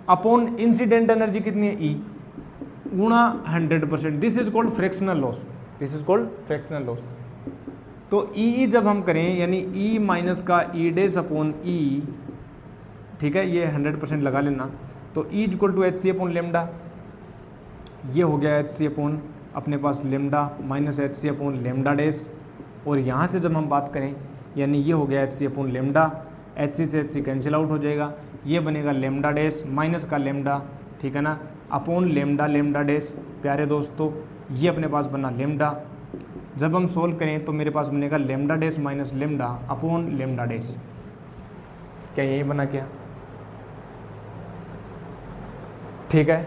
अपॉन इंसिडेंट एनर्जी कितनी है? ई गुणा 100%। This is called fractional loss, this is called fractional loss. तो ई जब हम करें यानी ई माइनस का ई डेस अपॉन ई, ठीक है, ये 100% लगा लेना। तो E equal to H C upon lambda, ये हो गया एच सी अपॉन अपने पास लेमडा माइनस एच सी अपॉन लेमडा डेस, और यहाँ से जब हम बात करें यानी ये हो गया H C upon lambda, h c से एच सी कैंसिल आउट हो जाएगा, ये बनेगा लेमडा डेस माइनस का लेमडा, ठीक है ना, अपॉन लेमडा डेस। प्यारे दोस्तों ये अपने पास बना लेमडा, जब हम सोल्व करें तो मेरे पास बनेगा lambda dash minus lambda upon lambda डेस। क्या यही बना क्या? ठीक है,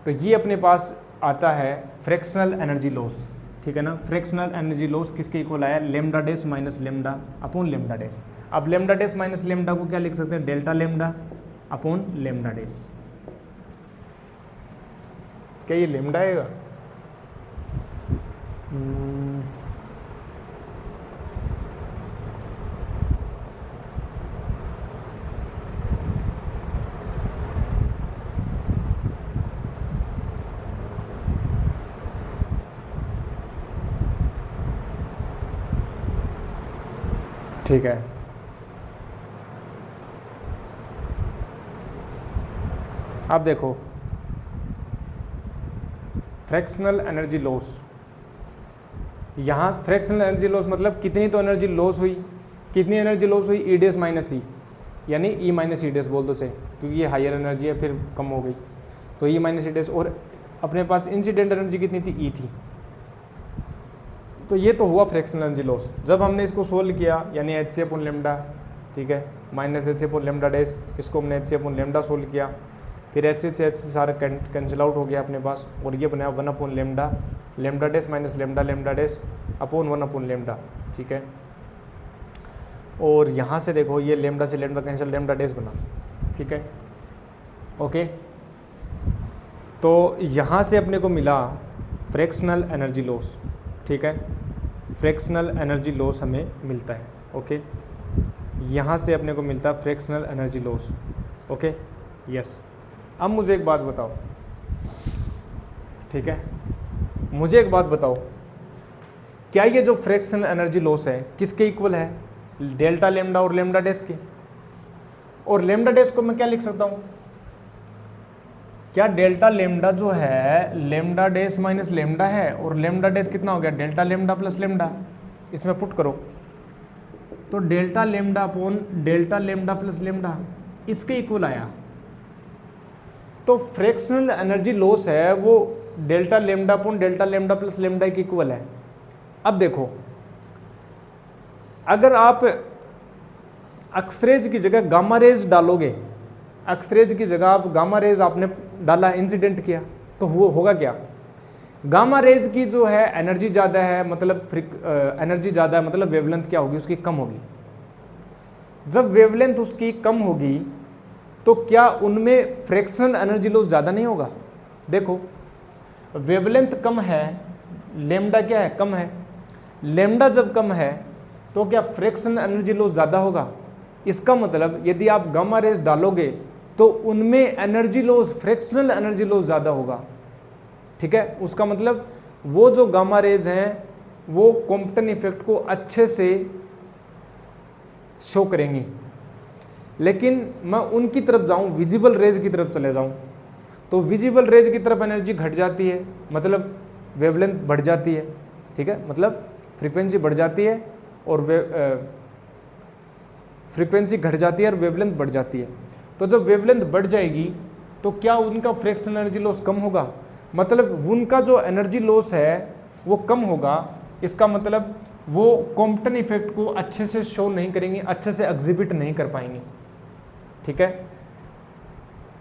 तो ये अपने पास आता है फ्रैक्शनल एनर्जी लॉस, ठीक है ना। फ्रैक्शनल एनर्जी लॉस किसके इक्वल आया? Lambda dash minus lambda upon lambda डेस। अब लेमडा डेस माइनस लेमडा को क्या लिख सकते हैं? डेल्टा लेमडा अपॉन लेमडा डेस। क्या ये लेमडा आएगा? ठीक है, अब देखो फ्रैक्शनल एनर्जी लॉस, यहाँ फ्रैक्शनल एनर्जी लॉस मतलब कितनी तो एनर्जी लॉस हुई, कितनी एनर्जी लॉस हुई? ई डेस माइनस ई, यानी ई माइनस ई डेस बोल दो चाहे, क्योंकि ये हायर एनर्जी है फिर कम हो गई, तो ई माइनस ई डेस। और अपने पास इंसिडेंट एनर्जी कितनी थी? ई थी। तो ये तो हुआ फ्रैक्शनल एनर्जी लॉस। जब हमने इसको सोल्व किया यानी एच सी अपॉन लेमडा, ठीक है, माइनस एच सी अपॉन लेमडा डेस, इसको हमने एच सी अपॉन लेमडा सोल्व किया, फिर एच सी से एच सी सारा कैंसिल आउट हो गया अपने पास, और ये बनाया 1 upon lambda, lambda dash minus lambda lambda dash upon 1 upon lambda, ठीक है। और यहाँ से देखो ये लेमडा से लेमडा कैंसिल, लेमडा डेस बना, ठीक है, ओके। तो यहाँ से अपने को मिला फ्रैक्शनल एनर्जी लॉस, ठीक है, फ्रैक्शनल एनर्जी लॉस हमें मिलता है, ओके। यहाँ से अपने को मिलता है fractional energy loss, okay, yes. अब मुझे एक बात बताओ, ठीक है, मुझे एक बात बताओ, क्या ये जो फ्रैक्शनल एनर्जी लॉस है किसके इक्वल है? डेल्टा लेमडा और लेमडा डेस के। और लेमडा डेस को मैं क्या लिख सकता हूँ? क्या डेल्टा लेमडा जो है लेमडा डेस माइनस लेमडा है, और लेमडा डेस कितना हो गया? Delta lambda plus lambda. इसमें पुट करो तो delta lambda upon delta lambda plus lambda इसके इक्वल आया। तो फ्रैक्शनल एनर्जी लॉस है वो delta lambda upon delta lambda plus lambda के इक्वल है। अब देखो, अगर आप एक्सरेज की जगह गामा रेज डालोगे, एक्सरेज की जगह आप गामा रेज आपने डाला, इंसिडेंट किया, तो वो होगा क्या? गामा रेज की जो है एनर्जी ज़्यादा है, मतलब एनर्जी ज़्यादा है, मतलब वेवलेंथ क्या होगी उसकी? कम होगी। जब वेवलेंथ उसकी कम होगी तो क्या उनमें फ्रैक्शनल एनर्जी लॉस ज़्यादा नहीं होगा? देखो, वेवलेंथ कम है, लेमडा क्या है? कम है। लेमडा जब कम है तो क्या फ्रैक्शनल एनर्जी लॉस ज़्यादा होगा? इसका मतलब यदि आप गामा रेज डालोगे तो उनमें energy loss, fractional energy loss ज़्यादा होगा। ठीक है, उसका मतलब वो जो गामा रेज हैं वो कॉम्पटन इफेक्ट को अच्छे से शो करेंगी। लेकिन मैं उनकी तरफ जाऊं, विजिबल रेज की तरफ चले जाऊं, तो विजिबल रेज की तरफ एनर्जी घट जाती है, मतलब वेवलेंथ बढ़ जाती है। ठीक है, मतलब फ्रीक्वेंसी बढ़ जाती है और फ्रीक्वेंसी घट जाती है और वेवलेंथ बढ़ जाती है। तो जब वेवलेंथ बढ़ जाएगी तो क्या उनका फ्रैक्शनल एनर्जी लॉस कम होगा? मतलब उनका जो एनर्जी लॉस है वो कम होगा। इसका मतलब वो कॉम्पटन इफेक्ट को अच्छे से शो नहीं करेंगे, अच्छे से एग्जिबिट नहीं कर पाएंगे। ठीक है,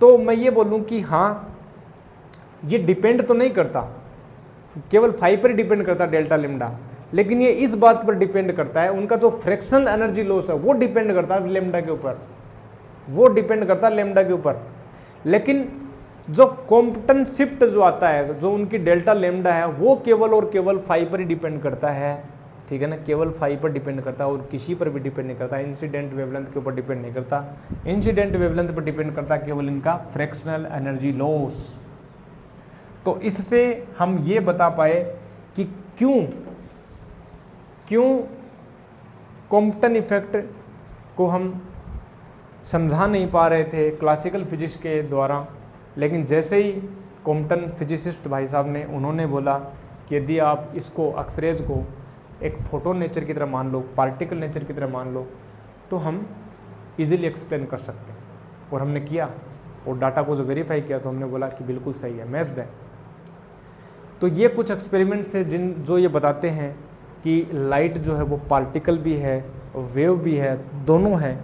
तो मैं ये बोलूं कि हाँ, ये डिपेंड तो नहीं करता, केवल 5 पर डिपेंड करता डेल्टा लेमडा, लेकिन ये इस बात पर डिपेंड करता है, उनका जो फ्रैक्शनल एनर्जी लॉस है वो डिपेंड करता है लेमडा के ऊपर, वो डिपेंड करता है लेमडा के ऊपर। लेकिन जो कॉम्पटन शिफ्ट जो आता है, जो उनकी डेल्टा लेमडा है, वो केवल और केवल 5 पर ही डिपेंड करता है। ठीक है ना, केवल 5 पर डिपेंड करता है और किसी पर भी डिपेंड नहीं करता। इंसिडेंट वेवलेंथ के ऊपर डिपेंड नहीं करता, इंसिडेंट वेवलेंथ पर डिपेंड करता है केवल इनका फ्रैक्शनल एनर्जी लॉस। तो इससे हम ये बता पाए कि क्यों कॉम्पटन इफेक्ट को हम समझा नहीं पा रहे थे क्लासिकल फिजिक्स के द्वारा, लेकिन जैसे ही कॉम्पटन फिजिसिस्ट भाई साहब ने, उन्होंने बोला कि यदि आप इसको एक्सरेज को एक फोटोन नेचर की तरह मान लो, पार्टिकल नेचर की तरह मान लो, तो हम इजीली एक्सप्लेन कर सकते हैं। और हमने किया और डाटा को जो वेरीफाई किया तो हमने बोला कि बिल्कुल सही है, मैच्ड है। तो ये कुछ एक्सपेरिमेंट्स थे जो ये बताते हैं कि लाइट जो है वो पार्टिकल भी है, वेव भी है, दोनों है।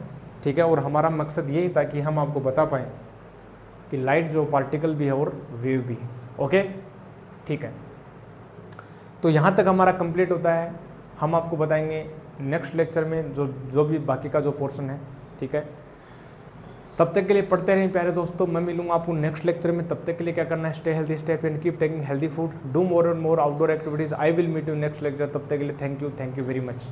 ठीक है, और हमारा मकसद यही था कि हम आपको बता पाएँ कि लाइट जो पार्टिकल भी है और वेव भी है। ओके, ठीक है, तो यहाँ तक हमारा कंप्लीट होता है। हम आपको बताएंगे नेक्स्ट लेक्चर में जो भी बाकी का जो पोर्शन है। ठीक है, तब तक के लिए पढ़ते रहें प्यारे दोस्तों। मैं मिलूंगा आपको नेक्स्ट लेक्चर में। तब तक के लिए क्या करना है, stay healthy, stay and keep taking healthy food, do more and more outdoor activities. I will meet you next lecture. तब तक के लिए थैंक यू वेरी मच।